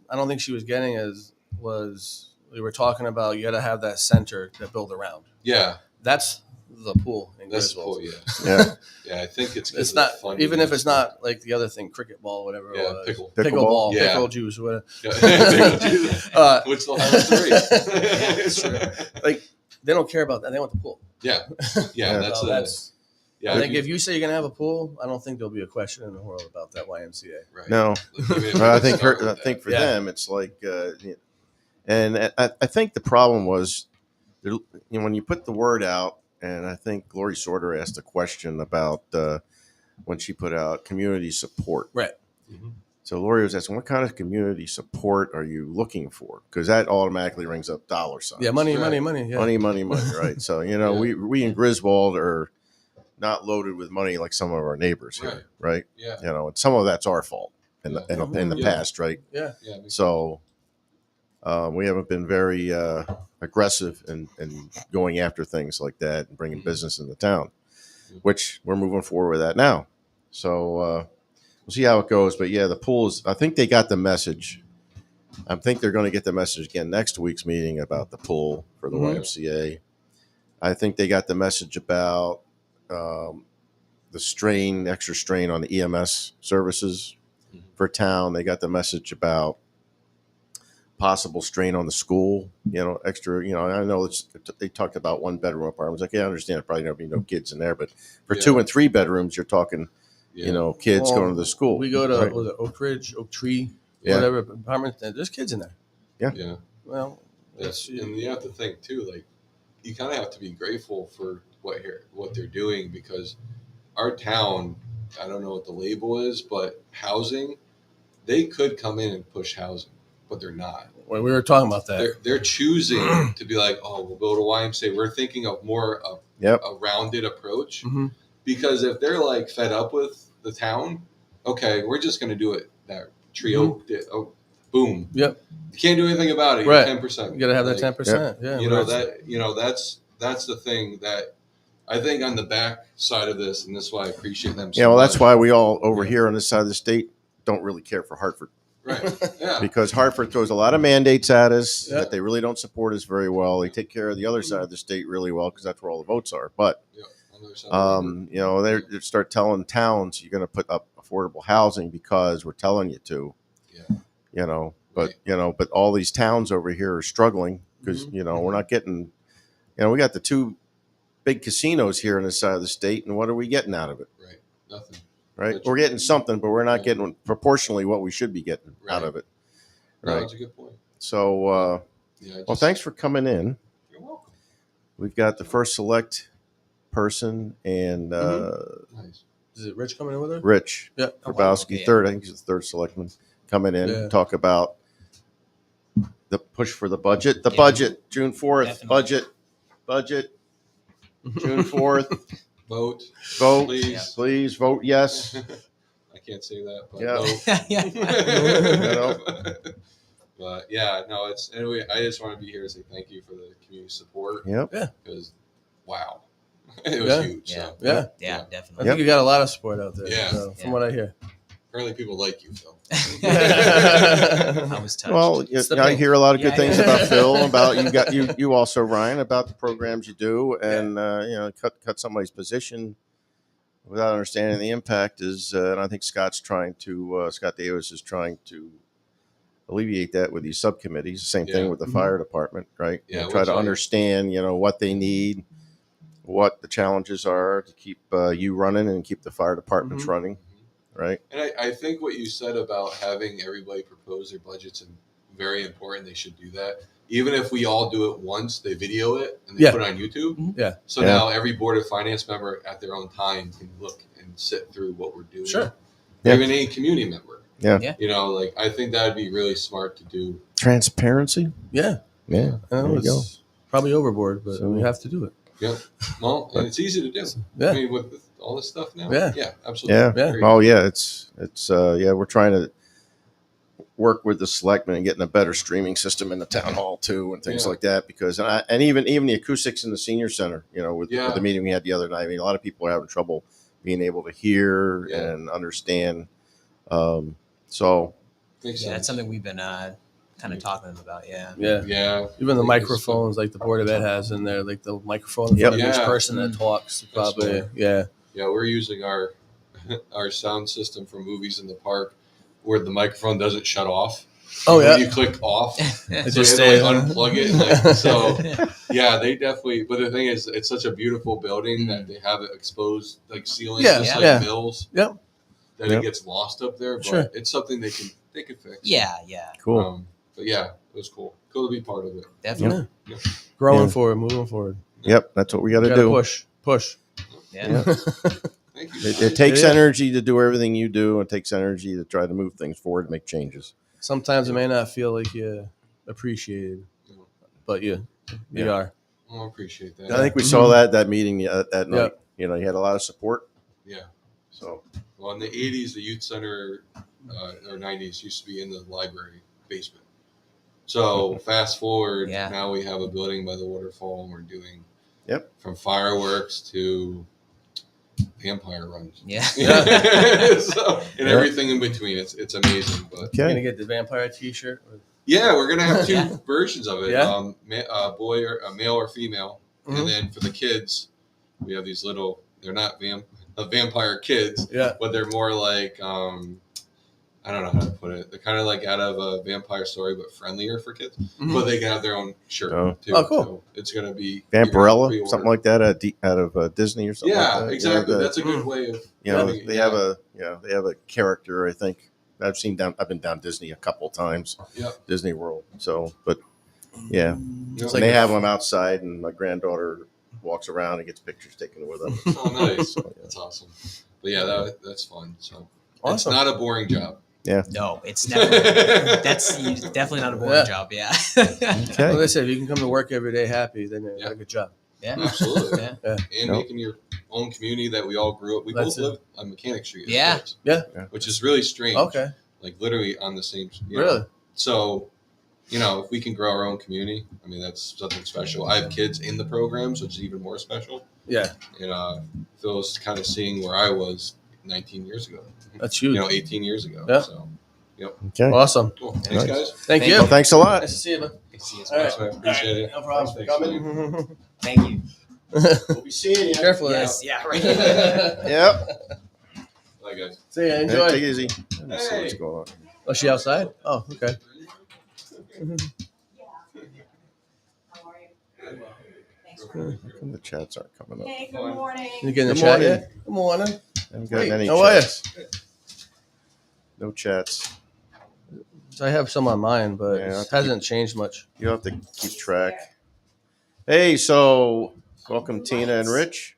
I don't think she was getting we were talking about you got to have that center to build around. Yeah. That's the pool in That's the Griswold. pool. Yeah. Yeah. Yeah. I think it's It's not even if it's not like the other thing, cricket ball, whatever. Yeah. It was. Pickle. Pickleball, Yeah. pickle juice, whatever. Yeah. Which they'll have three. That's true. Like they don't care about that. They want the pool. Yeah. Yeah. So That's yeah. I think if you say you're gonna have a pool, I don't think there'll be a question in the world about that YMCA. right. No. Like, But I think for Yeah. them, it's like, and I think the problem was, when you put the word out, and I think Lori Sorter asked a question about when she put out community support. Right. Mhm. So Lori was asking, what kind of community support are you looking for? Because that automatically rings up dollar signs. Yeah, money. Right. Yeah. Money, right? So, Yeah. we in Griswold are not loaded with money like some of our neighbors here, right? Yeah. And some of that's our fault in the Yeah. past, right? Yeah. Yeah. So we haven't been very aggressive in going after things like that and bringing business in the town, which we're moving forward with that now. So we'll see how it goes. But yeah, the pools, I think they got the message. I think they're going to get the message again next week's meeting about the pool for the Mhm. YMCA. I think they got the message about the extra strain on the EMS services for town. They got the message about possible strain on the school, extra, I know they talked about 1-bedroom apartments. Like, yeah, I understand probably there'll be no kids in there, but for 2 and 3 bedrooms, you're talking, kids Well, going to the school. We go to right? was it Oak Tree, Yeah. whatever apartment. There's kids in there. Yeah. Well, That's, and you have to think too, like you kind of have to be grateful for what they're doing, because our town, I don't know what the label is, but housing, they could come in and push housing, but they're not. when we were talking about that, They're choosing to be like, oh, we'll build a YMCA. We're thinking of more of a rounded approach, Mhm. because if they're like fed up with the town, okay, we're just going to do it that Tree Oak did. Oh, boom. Yep. You can't do anything about it. Right. You're 10%. you got to have that Like, 10%. Yeah. that's the thing that I think on the back side of this, and this is why I appreciate them so Yeah, well, that's much. why we all over here on this side of the state don't really care for Hartford, Right. Yeah. because Hartford throws a lot of mandates at us Yeah. that they really don't support us very well. They take care of the other side of the state really well because that's where all the votes are. But Yeah, on the other side of the river. they start telling towns you're going to put up affordable housing because we're telling you to. Yeah. But all these towns over here are struggling because Mhm. we're not getting. We got the two big casinos here on this side of the state, and what are we getting out of it? Right. Nothing. Right? But- We're getting something, but we're not Yeah. getting proportionally what we should be getting out Right. of it. No, Right. that's a good point. So, Yeah. well, thanks for coming in. You're welcome. We've got the first select person and Nice. Is it Rich coming in with her? Rich Yeah. Oh, wow. Grabowski, Okay, third. I think he's the third selectman coming in. Yeah. Talk about the push for the budget. The Yeah. budget, June 4th. Definitely. Budget. June 4th. Vote. Vote. Please. Please vote yes. I can't say that, but Yeah. vote. Yeah. But yeah, no, it's anyway. I just want to be here to say thank you for the community support Yep. because, wow, it was Yeah. huge. Yeah. So Yeah. Yeah, I definitely. think you got a lot of support out there. Yeah. So, from Yeah. what I hear. apparently people like you, Phil. I was touched. Well, It's the I pink. hear a lot of good Yeah, things yeah. about Phil, about you also, Ryan, about the programs you do, and cut somebody's position without understanding the impact is, and I think Scott Davis is trying to alleviate that with these subcommittees. Same Yeah. thing with the fire department, right? Yeah, Try which to I- understand, what they need, what the challenges are to keep you running and keep the fire departments running, right? And I think what you said about having everybody propose their budgets and very important. They should do that. Even if we all do it once, they video it and they Yeah. put it on YouTube. Mhm. Yeah. So Yeah. now every board of finance member at their own time can look and sit through what we're doing. Sure. Yeah. Even any community member. Yeah. Yeah. I think that would be really smart to do. Transparency. Yeah. Yeah. I know There you it's probably overboard, but So- we have to do it. Yeah. Well, and it's easy to do. Yeah. I mean, with all this stuff now. Yeah. Yeah, absolutely. Yeah. Yeah. Very Oh yeah, it's we're trying to work with the selectmen and getting a better streaming system in the town hall too, and things Yeah. like that. Because and even the acoustics in the senior center, with Yeah. the meeting we had the other night. I mean, a lot of people are having trouble being able to hear Yeah. and understand. So Makes Yeah, sense. that's something we've been kind of talking about. Yeah. Yeah. Yeah. Even the I think it's- microphones, like the Board of Ed has in there, like the microphone in Yep. front of each Yeah. person that talks. Probably. smart. Yeah. Yeah, we're using our sound system for movies in the park where the microphone doesn't shut off. Oh When yeah. you click off, It so you just have stays. to unplug it. Like, so yeah, they definitely. But the thing is, it's such a beautiful building that they have it exposed like ceilings, Yeah, just yeah. like mills. Yep. That Yep. it gets lost up there, but Sure. it's something they can fix. Yeah. cool. But yeah, it was cool. Cool to be part of it. Definitely. Growing Yeah. forward, moving forward. Yep, that's what we got to Gotta do. push. Yeah. Thank you. It takes Yeah. energy to do everything you do. It takes energy to try to move things forward and make changes. Sometimes it may not feel like you appreciated, but you Yeah. are. Oh, I appreciate that. I think we saw that meeting that night. Yeah. You had a lot of support. Yeah. So Well, in the 80s, the youth center, or 90s, used to be in the library basement. So fast forward, Yeah. now we have a building by the waterfall, and we're doing Yep. from fireworks to vampire runs. Yeah. So, and Yeah. everything in between. It's amazing. But You're okay, gonna get the vampire T-shirt. yeah, we're gonna have two Yeah. versions of it. Yeah. Boy or male or female, Mhm. and then for the kids, we have these little. They're not vampire kids, Yeah. but they're more like I don't know how to put it. They're kind of like out of a vampire story, but friendlier for kids. Mhm. But they can have their own shirt Oh. too. Oh, cool. So it's gonna be Vampirella, pre-order. something like that, out of Disney or something. Yeah, like that. exactly. the- That's a good way of. they have a character. I think I've been down Disney a couple times. Yeah. Disney World. So, but yeah, You know, and they have them outside, and my granddaughter walks around and gets pictures taken with them. Oh, nice. So, yeah. That's awesome. But yeah, that's fun. So Awesome. it's not a boring job. No, it's never. That's definitely not a boring Yeah. job. Yeah. Okay. Well, they said if you can come to work every day happy, then you Yeah. got a good job. Yeah. Absolutely. Yeah. And Yep. making your own community that we all grew up. We That's both it. live on Mechanic Street. as Yeah. kids, Yeah. Which is really strange. Okay. Like literally on the same. you know. Really? So, if we can grow our own community, I mean, that's something special. I have kids in the programs, which is even more special. Yeah. And Phil's kind of seeing where I was 19 years ago, That's huge. 18 years ago. Yeah. So, Okay. Awesome. cool. Thanks, Nice. guys. Thank you. Well, thanks a lot. Nice to see you, man. Good to see you. All right. Thanks, man. Appreciate it. No problem. Thanks for coming. Thank you. We'll be seeing you. Careful. Yes. Yeah. Right. Yep. Bye, guys. See ya. Take Enjoy. it easy. Let me see what's Hey. going on. Oh, she outside? Oh, okay. How are you? Thank How come the chats aren't coming up? Hey, good morning. You getting the Good chat morning. yet? Good morning. I haven't gotten any How are you? chats. No chats. So I have some on mine, but Yeah, I have it to hasn't changed much. You'll have to keep track. Hey, so welcome Tina and Rich.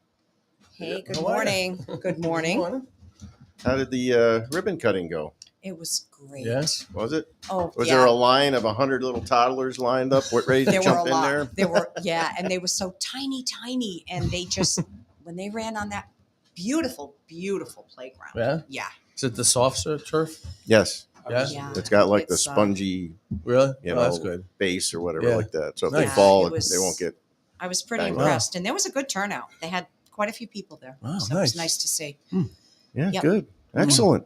Hey, good How are ya? morning. Good morning. How did the ribbon cutting go? It was great. Yeah. Was it? Oh, Was yeah. there a line of 100 little toddlers lined up, ready to There were a jump in lot. there? There were, yeah, and they were so tiny, and they just when they ran on that beautiful, beautiful playground. Yeah. Yeah. Is it the soft turf? yes. Yeah. Yeah. It's got like the It's, spongy, Really? you Oh, know, that's good. base or whatever Yeah. like that. So if Nice. they fall, it was- they won't get. I was pretty Bang. impressed, and there was a good turnout. They had quite a few people there, Wow, so it nice. was nice to see. Yeah, Yep. good. Excellent.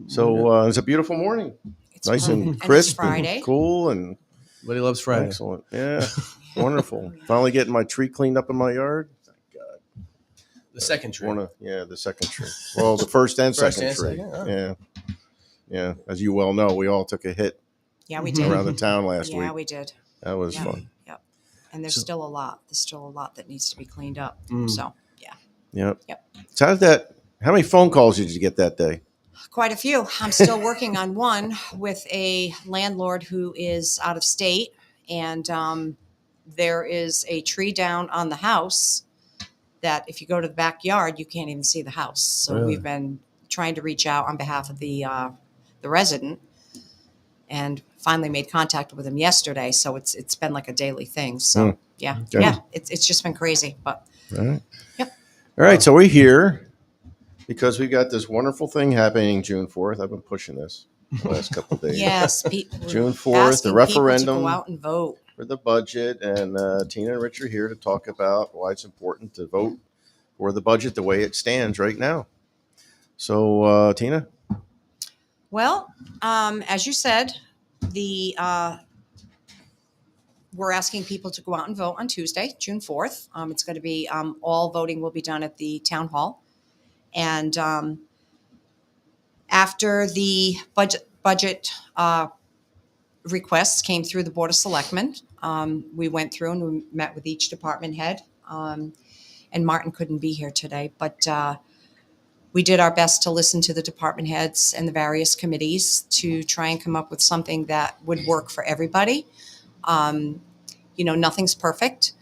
So it's a beautiful morning. It's Nice great. and it's crisp Friday. and cool and Everybody loves Friday. excellent. Yeah, wonderful. Finally getting my tree cleaned up in my yard. Thank God. The second tree. The second tree. Well, the first and First second and tree. second, oh. Yeah. Yeah. As you well know, we all took a hit Yeah, we did. around the town last Yeah, week. we did. That was Yeah. fun. Yep. And there's So- still a lot. There's still a lot that needs to be cleaned up. Mm. So yeah, Yep. Yep. So how many phone calls did you get that day? quite a few. I'm still working on one with a landlord who is out of state, and there is a tree down on the house that if you go to the backyard, you can't even see the house. So Really? we've been trying to reach out on behalf of the resident, and finally made contact with him yesterday. So it's been like a daily thing. So yeah, Okay. yeah, it's just been crazy. But All right. Yep. All right. So we're here because we got this wonderful thing happening June 4th. I've been pushing this the last couple of days. yes, June 4th, the asking referendum people to go out and vote. for the budget. And Tina and Rich are here to talk about why it's important to vote for the budget the way it stands right now. So, Tina? Well, as you said, we're asking people to go out and vote on Tuesday, June 4th. It's going to be all voting will be done at the town hall, and after the budget requests came through the Board of Selectmen, we went through and we met with each department head. And Martin couldn't be here today, but we did our best to listen to the department heads and the various committees to try and come up with something that would work for everybody. Nothing's perfect.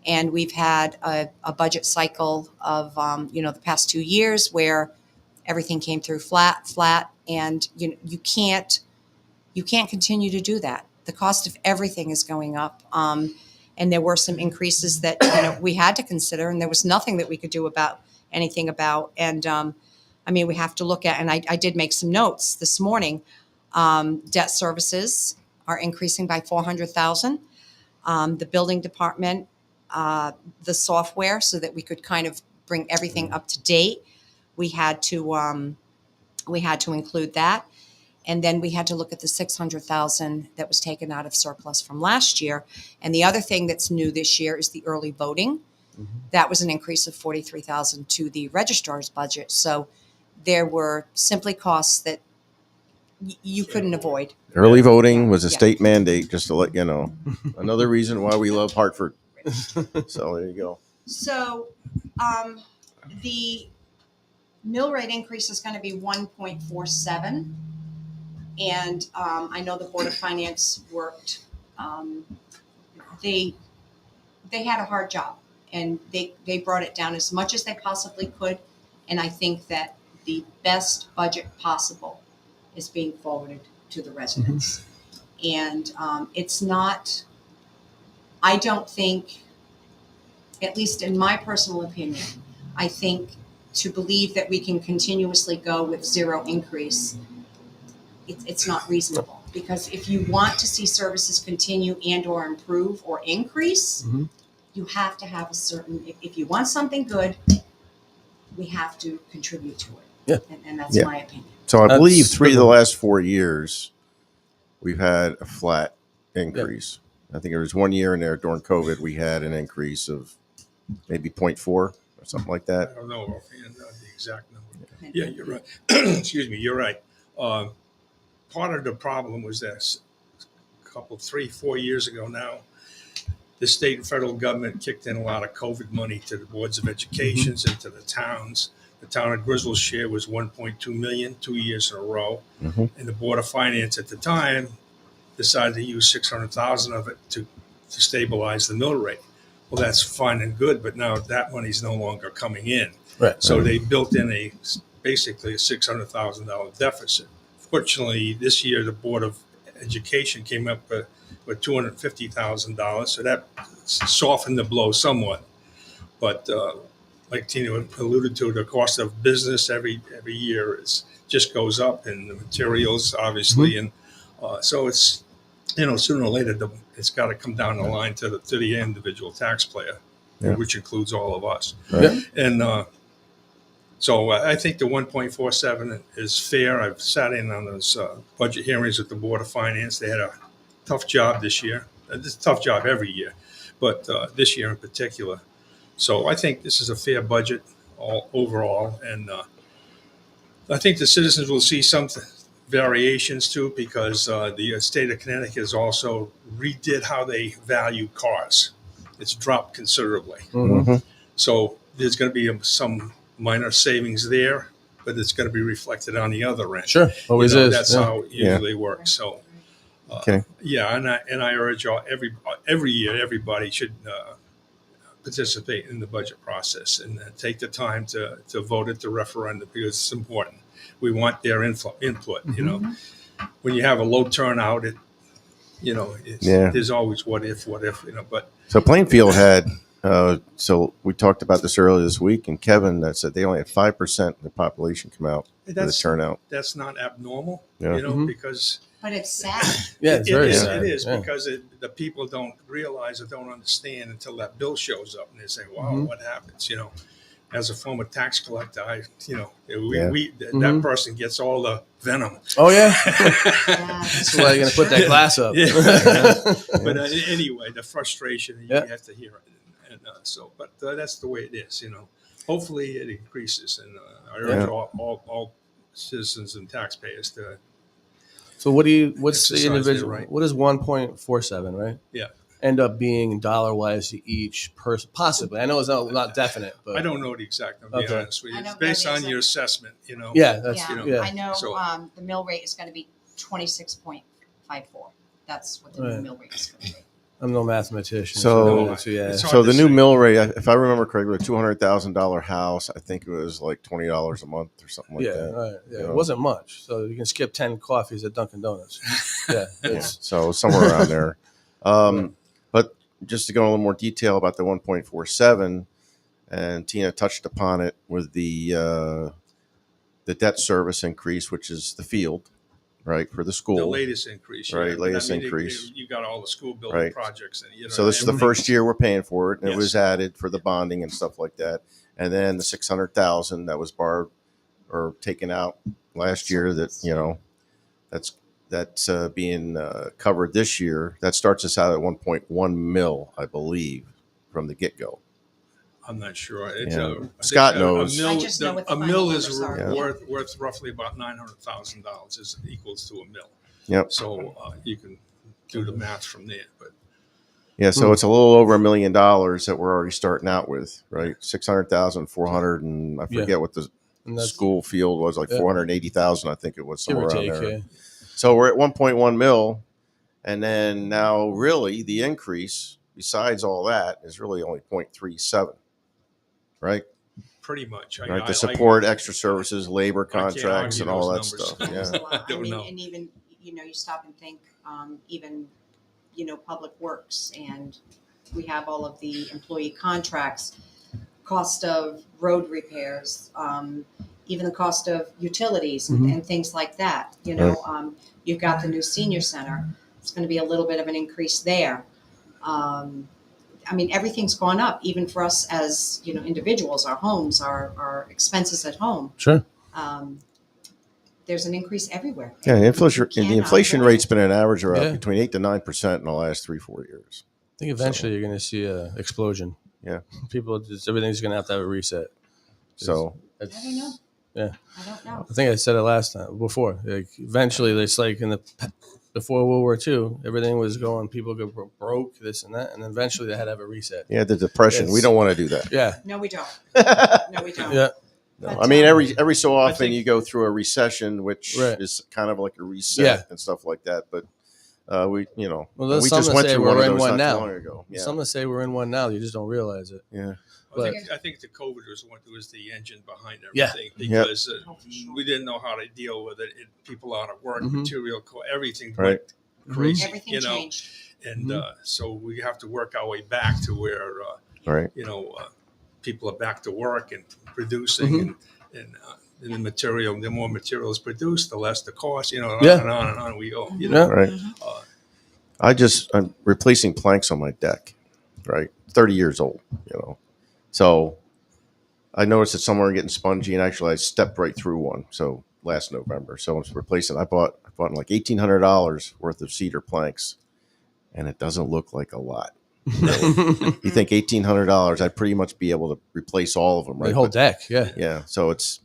And we've had a budget cycle of, the past 2 years where everything came through flat. And you can't continue to do that. The cost of everything is going up. And there were some increases that, we had to consider, and there was nothing that we could do about anything about. And, we have to look at, and I did make some notes this morning. Debt services are increasing by $400,000. The building department, the software, so that we could kind of bring everything up to date. We had to include that. And then we had to look at the $600,000 that was taken out of surplus from last year. And the other thing that's new this year is the early voting. Mhm. That was an increase of $43,000 to the registrar's budget. So there were simply costs that you couldn't avoid. Early voting was a Yeah. state mandate, just to let you know. Another reason why we love Hartford. So there you go. So the mill rate increase is going to be 1.47. And I know the Board of Finance worked. They had a hard job, and they brought it down as much as they possibly could. And I think that the best budget possible is being forwarded to the residents. And it's not, I don't think, at least in my personal opinion, I think to believe that we can continuously go with zero increase, it's not reasonable. Because if you want to see services continue and or improve or increase, Mhm. you have to have a certain, if you want something good, we have to contribute to it. Yeah. And that's Yeah. my opinion. So I That's believe 3 of the good. last 4 years, we've had a flat increase. I think there was 1 year in there during COVID, we had an increase of maybe 0.4 or something like I that. don't know offhand the exact number. Yeah, you're right. Excuse me, you're right. Part of the problem was that 3-4 years ago now, the state and federal government kicked in a lot of COVID money to the boards of educations and to the towns. The town of Griswold's share was 1.2 million, 2 years in a row. Mhm. And the Board of Finance at the time decided to use 600,000 of it to stabilize the mill rate. Well, that's fine and good, but now that money's no longer coming in. Right. So they built in basically a $600,000 deficit. Fortunately, this year the Board of Education came up with $250,000, so that softened the blow somewhat. But like Tina alluded to, the cost of business every year just goes up, and the materials obviously, and so it's sooner or later it's got to come down the line to the individual taxpayer, Yeah. which includes all of us. Yeah. And so I think the 1.47 is fair. I've sat in on those budget hearings with the Board of Finance. They had a tough job this year. It's a tough job every year, but this year in particular. So I think this is a fair budget overall, and I think the citizens will see some variations too, because the state of Connecticut has also redid how they value cars. It's dropped considerably. Mhm. So there's going to be some minor savings there, but it's going to be reflected on the other end. Sure. Always is. That's yeah. how it usually works. So, Okay. yeah, and I urge every year everybody should participate in the budget process and take the time to vote at the referendum, because it's important. We want their input. When you have a low turnout, there's always what if, but So Plainfield had, so we talked about this earlier this week, and Kevin said they only had 5% of the population come out for the turnout. that's not abnormal, Yeah. because But it's sad. Yeah, it's very it sad. is Yeah. because the people don't realize or don't understand until that bill shows up, and they say, "Wow, what happens?" As a former tax collector, that person gets all the venom. Oh yeah. Yeah. That's why you're gonna put that glass up. Yeah. But anyway, the frustration, you have to hear it, and but that's the way it is. Hopefully it increases, and I urge all citizens and taxpayers to. So what's the Exercise individual? their right. What is 1.47, right? Yeah. End up being dollar-wise to each person, possibly. I know it's not definite, but I don't know the exact number, to be Okay. honest with I you. don't It's know based the on exact- your assessment, yeah, that's Yeah, yeah. I know So- the mill rate is going to be 26.54. That's what the Right. new mill rate is going to be. I'm no mathematician. So- yeah. It's hard So to the new say. mill rate, if I remember correctly, a $200,000 house, I think it was like $20 a month or something like yeah, that. right. Yeah, You know? it wasn't much. So you can skip 10 coffees at Dunkin' Donuts. Yeah, it's, So somewhere around there. But just to go in a little more detail about the 1.47, and Tina touched upon it with the debt service increase, which is the field, right, for the school. The latest increase, Right, But latest increase. You got all the school building Right. projects, and So this is the first year we're paying for it, and it Yes. was added for the bonding and stuff like that. And then the 600,000 that was borrowed or taken out last year, that's being covered this year. That starts us out at 1.1 mil, I believe, from the get go. I'm not sure. Yeah. I think Scott knows. I just know what the a mill final is numbers are. Yeah. worth roughly about $900,000 is equals to a mill. Yep. So you can do the math from there. But Yeah, so it's a little over $1 million that we're already starting out with, right? 600,000, 400, and I forget what the and that's school field was, like Yeah. 480,000, I think it was, give or somewhere around take. there. Yeah. So we're at 1.1 mil, and then now really the increase, besides all that, is really only 0.37, right? pretty much, Right, to support extra services, labor can't contracts, argue and all that those numbers. stuff. There's Yeah, a lot. I don't know. And even, you stop and think, even, public works, and we have all of the employee contracts, cost of road repairs, even the cost of utilities and things like that. You've got the new senior center. It's going to be a little bit of an increase there. Everything's gone up, even for us as, individuals, our homes, our expenses at home. Sure. There's an increase everywhere. yeah. The inflation, You the cannot inflation avoid rate's been an average of Yeah. between 8 to 9% in the last 3-4 years. I think eventually you're going to see an explosion. Yeah. Everything's going to have a reset. So I don't know. Yeah. I don't know. I think I said it last time before. Like eventually, it's like in the before World War II, everything was going. People go broke, this and that, and then eventually they had to have a reset. Yeah, the depression. We It's- don't want to do that. Yeah, No, we don't. No, we don't. yeah, No, But, I mean um, every so often think- you go through a recession, which Right. is kind of like a reset Yeah. and stuff like that. But we, Well, there's we some just that went say through we're one of in those one not now. too long ago. Yeah, Some that say we're in one now. You just don't realize it. yeah, But- I think the COVID was the engine behind Yeah. everything Yep. because Oh, for sure. we didn't know how to deal with it. People out of work, Mhm. material, everything Right. went crazy. Everything you know, changed. and Mhm. so we have to work our way back to where right. people are back to work and producing, and the material. The more material is produced, the less the cost. Yeah. And on we go. Yeah. Right. Uh, I'm replacing planks on my deck, right? 30 years old, So I noticed that some are getting spongy, and actually I stepped right through one. So last November, so I'm replacing. I bought like $1,800 worth of cedar planks, and it doesn't look like a lot. You think $1,800? I'd pretty much be able to replace all of them, The right? whole But, deck, yeah. yeah. So it's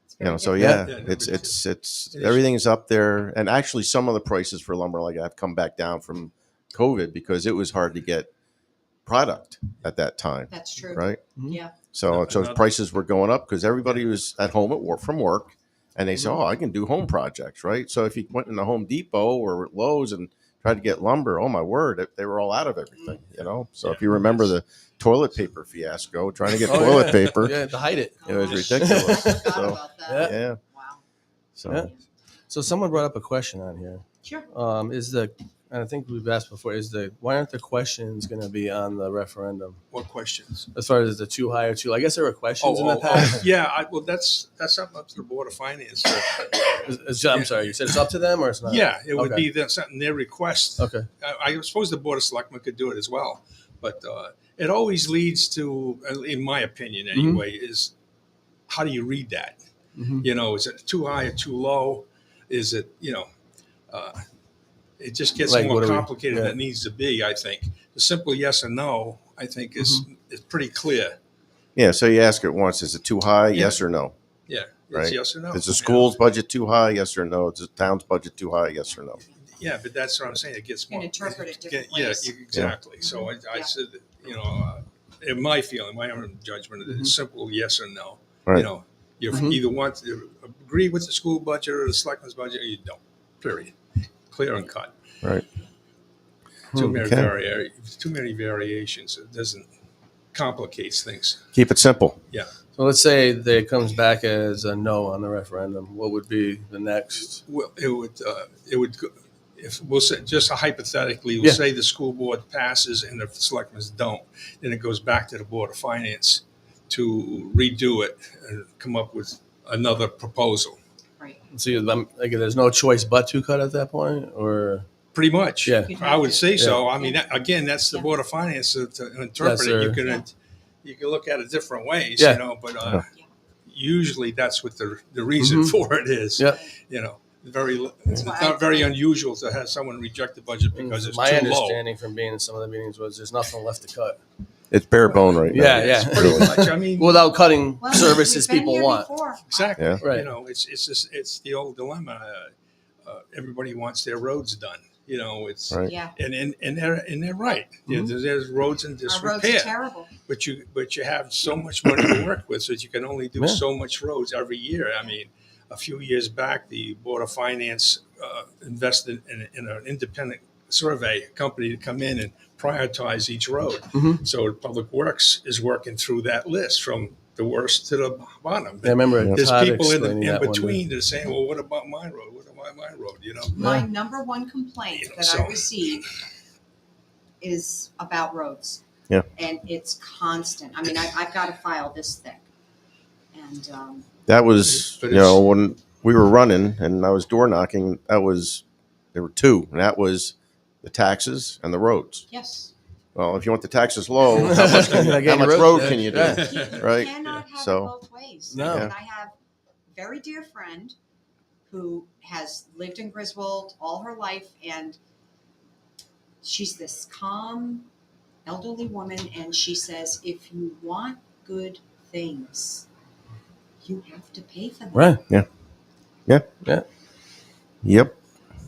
It's very so different. yeah, Yeah, it's number it's two. it's It is. everything's up there, and actually some of the prices for lumber like have come back down from COVID because it was hard to get product at that time, That's true. right? Yeah. So Another- prices were going up because everybody was at home at work from work, and they said, "Oh, I can do home projects, right?" So if you went into Home Depot or Lowe's and tried to get lumber, oh my word, they were all out of everything, So if you remember the toilet paper fiasco, trying to get Oh, toilet yeah. paper, Yeah, to hide it. it was Oh, ridiculous. I forgot So about that. Yeah. yeah, Wow. so Yeah. So someone brought up a question on here. Sure. And I think we've asked before, why aren't the questions going to be on the referendum? what questions? As far as the too high or too low? I guess there were questions in the past. Yeah. Well, that's something up to the Board of Finance. I'm sorry, you said it's up to them or it's not? Yeah, it would Okay. be something their request. Okay. I suppose the Board of Selectmen could do it as well, but it always leads to, in my opinion anyway, is how do you read that? Mhm. Is it too high or too low? Is it, it just gets Like, more what do we- complicated than it needs to be, I think. The simple yes or no, I think, is pretty clear. yeah. So you ask it once: is it too high? Yeah. Yes or no? Yeah, it's Right. yes or no. Is the school's budget too high? Yes or no? Is the town's budget too high? Yes or no? Yeah, but that's what I'm saying. It gets You can more. interpret it different Yeah, ways. exactly. So I Yeah. said, in my feeling, my own judgment, it's simple yes or no. Right. You Mhm. either want to agree with the school budget or the selectmen's budget, or you don't. Period. Clear and cut. Right. Too many Okay. too many variations. It doesn't complicates things. Keep it simple. So let's say that it comes back as a no on the referendum. What would be the next? Well, it would go, if we'll say just hypothetically, we'll Yeah. say the school board passes and the selectmen don't, then it goes back to the Board of Finance to redo it and come up with another proposal. Right. So there's no choice but to cut at that point, or Pretty much. Yeah. You'd I have would to. say so. I mean, Yeah. again, that's the Yeah. Board of Finance to interpret That's it. their- You can look at it different ways, Yeah. but Yeah. usually that's what the reason Mhm. for it is. Yeah. It's why not I- very unusual to have someone reject the budget because it's my too low. understanding from being in some of the meetings was there's nothing left to cut It's bare bone right now. Yeah, yeah. It's pretty much. I mean, without cutting Well, services we've been people here want. before. exactly. Yeah. Right. It's the old dilemma. Everybody wants their roads done. It's Right. Yeah. and they're right. There's roads in Our roads are disrepair. terrible. But you have so much money to work with, so that you can only do Yeah. so much roads every year. I mean, a few years back, the Board of Finance invested in an independent survey company to come in and prioritize each road. Mhm. So Public Works is working through that list from the worst to the bottom. I remember There's Todd people in explaining that one day. between that are saying, "Well, what about my road? What about my road?" My number one complaint Yeah, that so- I receive is about roads. Yeah. And it's constant. I mean, I've got a file this thick. And That was, But when we were running and I was door knocking, there were two, and that was the taxes and the roads. yes, Well, if you want the taxes low, how much, Like how much any road road, can you do? yeah. you Right. cannot have So- it both ways. No. And I have a very dear friend who has lived in Griswold all her life, and she's this calm, elderly woman, and she says, if you want good things, you have to pay for them. Right. Yep.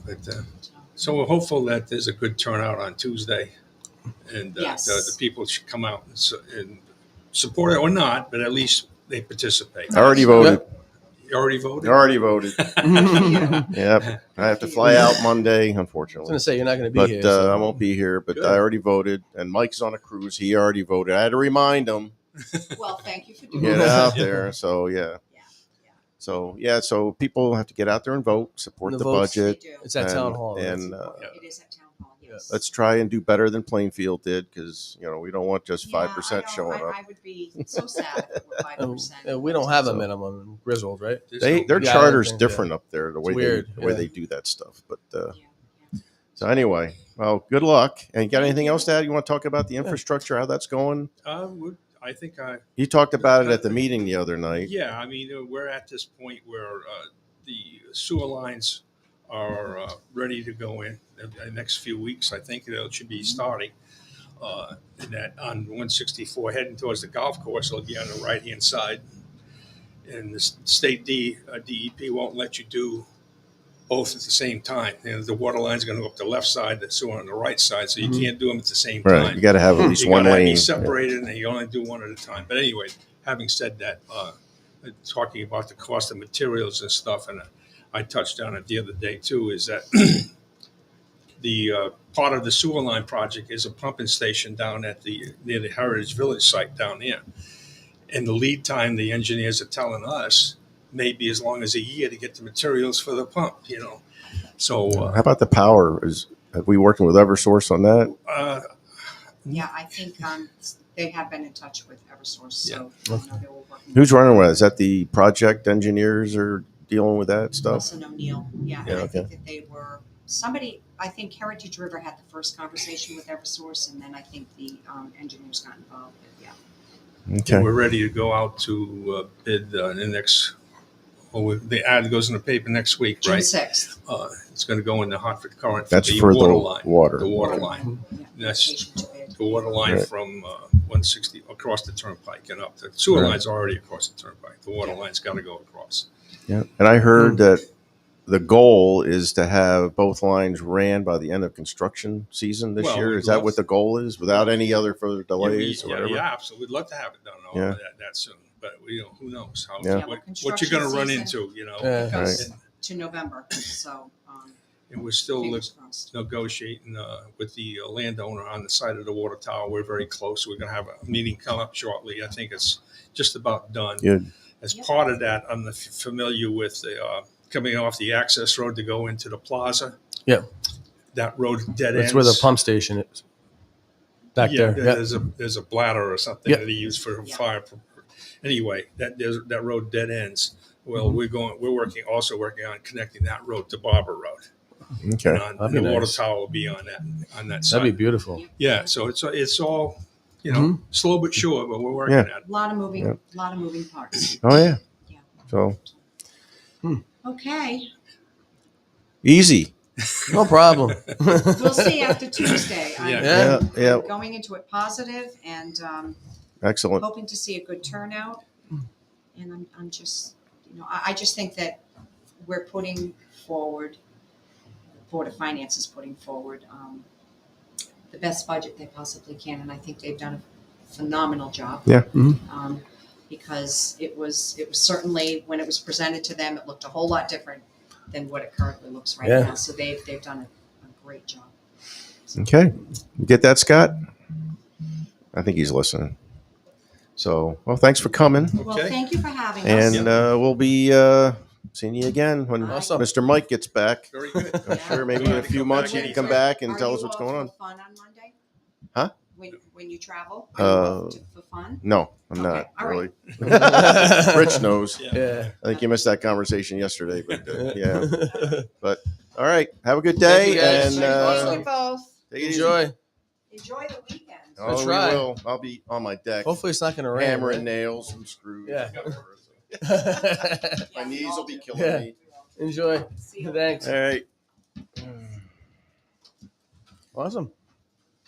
But, so we're hopeful that there's a good turnout on Tuesday, and Yes. the people should come out and support it or not, but at least they participate. I already voted. You already voted? I already voted. Yeah. Yep. I have to fly out Monday, I was unfortunately. gonna say you're not gonna be But here. So. I won't be here. But Good. I already voted, and Mike's on a cruise. He already voted. I had to remind him, Well, thank you for doing get that. out there. So yeah. Yeah. So people have to get out there and vote, support And the the votes- They budget, do. It's at town hall. and It is at town hall. Yes. let's try and do better than Plainfield did, because we don't want just Yeah, 5% I know. showing up. I would be so sad if it were 5%. We don't have a So- minimum in Griswold, right? Their Yeah, I charter's think, different up there, the way weird, the way yeah. they do that stuff. But Yeah. so anyway, well, good luck. And you got anything else to add? You want to talk about the infrastructure, how that's going? I think You talked about it at the meeting the other night. Yeah, I mean, we're at this point where the sewer lines are ready to go in the next few weeks. I think it should be starting. And that on 164 heading towards the golf course, it'll be on the right-hand side. And the state DEP won't let you do both at the same time. The water line's going to go up the left side, the sewer on the right side, so you can't do them at the same Right. time. You got to have at least You one gotta lane. be separated, and you only do one at a time. But anyway, having said that, talking about the cost of materials and stuff, and I touched on it the other day too, is that the part of the sewer line project is a pumping station down at near the Heritage Village site down there. And the lead time the engineers are telling us may be as long as a year to get the materials for the pump. So How about the power? Are we working with Eversource on that? Yeah, I think they have been in touch with Eversource, so they were working. Who's running with it? Is that the project engineers are dealing with that stuff? Wilson O'Neill, yeah. And I okay. think that they were, I think Heritage River had the first conversation with Eversource, and then I think the engineers got involved, Okay. we're ready to go out to bid the next. The ad goes in the paper next week, June right? 6th. It's going to go in the Hartford Current. That's for the water line. water. The water line. Yeah, That's invitation to bid. the water line Right. from 160 across the turnpike and up. The sewer Right. line's already across the turnpike. The water line's got to go across. Yeah. And I heard that the goal is to have both lines ran by the end of construction season this Well, year. we'd Is that love- what the goal is, without any other further delays or Yeah, whatever? yeah, absolutely. We'd love to have it done Yeah. that soon, but who knows how Yeah. well, what you're going to run construction into, Yeah. It goes And, to November, so and we're still fingers crossed. negotiating with the landowner on the side of the water tower. We're very close. We're going to have a meeting come up shortly. I think it's just about done. Good. As Yep. part of that, I'm familiar with the coming off the access road to go into the plaza. Yeah. That road dead ends. That's where the pump station is. Back Yeah, there. Yeah. there's a bladder or something Yep. that he used for Yeah. fire. Anyway, that road dead ends. Well, Mm-hmm. we're working on connecting that road to Barber Road. Okay. And That'd be the water nice. tower will be on that side. That'd be beautiful. Yeah, so it's all Mhm. slow but sure, but we're working Yeah. at it. A lot of moving parts. Oh, yeah. Yeah. So Okay, easy. No problem. we'll see after Tuesday. I'm Yeah. Yeah. Yeah. going into it positive and Excellent. hoping to see a good turnout. And I'm just, I just think that we're putting forward, the Board of Finance is putting forward the best budget they possibly can, and I think they've done a phenomenal job. Yeah. Because it was certainly, when it was presented to them, it looked a whole lot different than what it currently looks right Yeah. now. So they've done a great job. Okay. You get that, Scott? I think he's listening. So, well, thanks for coming. Well, Okay. thank you for having us. And we'll be seeing you again when Awesome. Mr. Mike gets back. Very good. I'm sure maybe in a few months you can come back and tell us what's going on. Are you off for fun on Monday? Huh? When you travel? Are you off for fun? No, I'm Okay, not all really. right. Rich knows. Yeah. I think you missed that conversation yesterday, but yeah. But all right, have a good day, Thank you, guys. and Thank you both. take it easy. Enjoy. Enjoy the weekend. Oh, Good we try. will. I'll be on my deck, Hopefully it's not going to rain. hammering right? nails and screws. Yeah. My knees will be killing Yeah. me. Enjoy. See you. Thanks. All right. Awesome.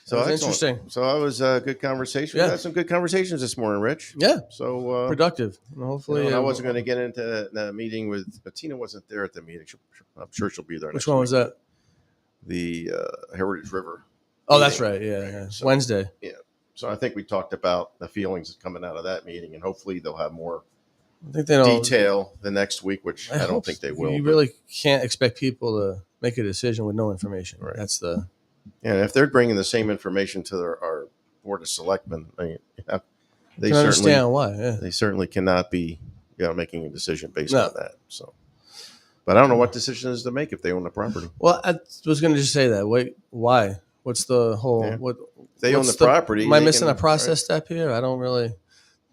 So That was excellent. interesting. So that was a good conversation. Yeah. We had some good conversations this morning, Rich. Yeah. So Productive. And hopefully. I wasn't going to get into the meeting with, but Tina wasn't there at the meeting. I'm sure she'll be there. Which next one week. was that? the Heritage River. Oh, that's meeting. right. Yeah. So, Wednesday. So I think we talked about the feelings coming out of that meeting, and hopefully they'll have more I think they know detail the next week, which I don't hope think they will. You but- really can't expect people to make a decision with no information. Right. That's the. And if they're bringing the same information to our Board of Selectmen, they Can certainly understand why. Yeah. they certainly cannot be making a decision based No. on that. So, but I don't know what decisions to make if they own the property. Well, I was going to just say that. Wait, why? What's the whole? Yeah. What? If they own what's the property. Am I they missing can- a process step here? I don't really.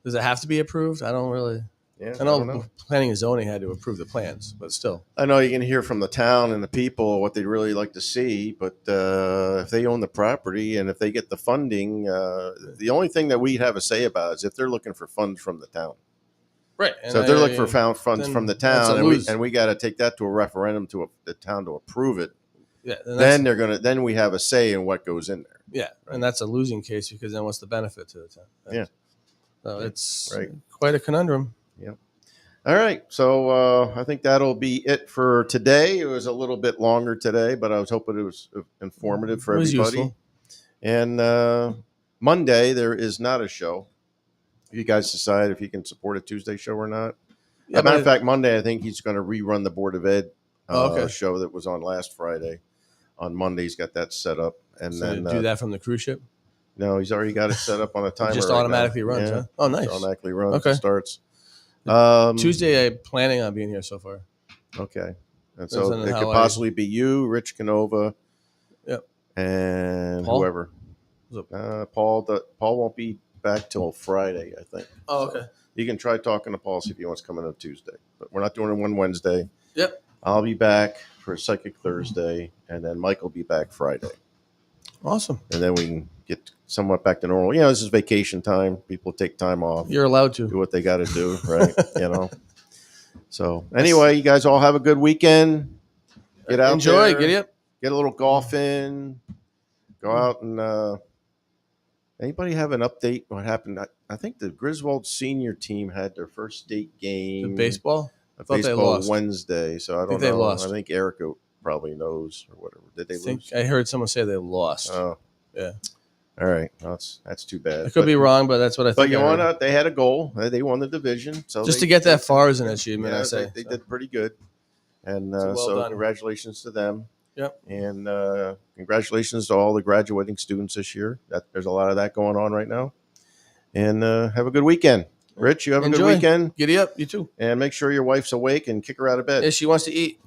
Does it have to be approved? I don't really. Yeah, I know planning and zoning had to approve the plans, but still. I know you can hear from the town and the people what they'd really like to see, but if they own the property and if they get the funding, the only thing that we'd have a say about is if they're looking for funds from the town. Right. So if they're looking for funds then from the that's a town, lose. and we got to take that to a referendum to the town to approve it, Yeah. then we have a say in what goes in there. Yeah, and that's a losing case because then what's the benefit to the town? Yeah. So it's Right. quite a conundrum. All right, so I think that'll be it for today. It was a little bit longer today, but I was hoping it was informative for It was everybody. useful. And Monday there is not a show. You guys decide if you can support a Tuesday show or not. Yeah, As a matter but of fact, Monday I think he's going to rerun the Board of Ed okay. show that was on last Friday. On Monday he's got that set up, and so then do that from the cruise ship. no, he's already got it set up on a timer. It just right now. automatically runs. Yeah, Huh? Oh, nice. it automatically runs. Okay. It starts. Tuesday, I'm planning on being here so far. Okay. And Depends so on it how could I- possibly be you, Rich Canova, Yep. and Paul? whoever. Paul won't be back till Friday, I think. Oh, So okay. you can try talking to Paul, see if he wants to come in on Tuesday. But we're not doing it one Wednesday. Yep. I'll be back for Psychic Thursday, and then Mike will be back Friday. Awesome. And then we can get somewhat back to normal. You know, this is vacation time. People take time off, You're allowed do to. what they got to do, right? So anyway, you guys all have a good weekend. Get out Enjoy. there. Get up. Get a little golf in. Go out and anybody have an update? What happened? I think the Griswold senior team had their first state The game. baseball. I thought they baseball lost. Wednesday, so I don't think know. they lost. I think Erica probably knows or whatever. Did they I think lose? I heard someone say they lost. Oh, Yeah. All right. Well, that's too bad. I could be wrong, but that's what I think. But you I want heard. to? They had a goal. They won the division. So Just they- to get that far is an achievement, Yeah, I say. they So, did pretty good, and So well so done. congratulations to them. Yep. And congratulations to all the graduating students this year. There's a lot of that going on right now. And have a good weekend, Rich. You have a Enjoy. good weekend, Giddy up, you too. and make sure your wife's awake and kick her out of bed. Yeah, she wants to eat.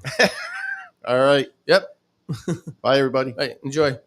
All right. Yep. Bye, everybody. Right, enjoy.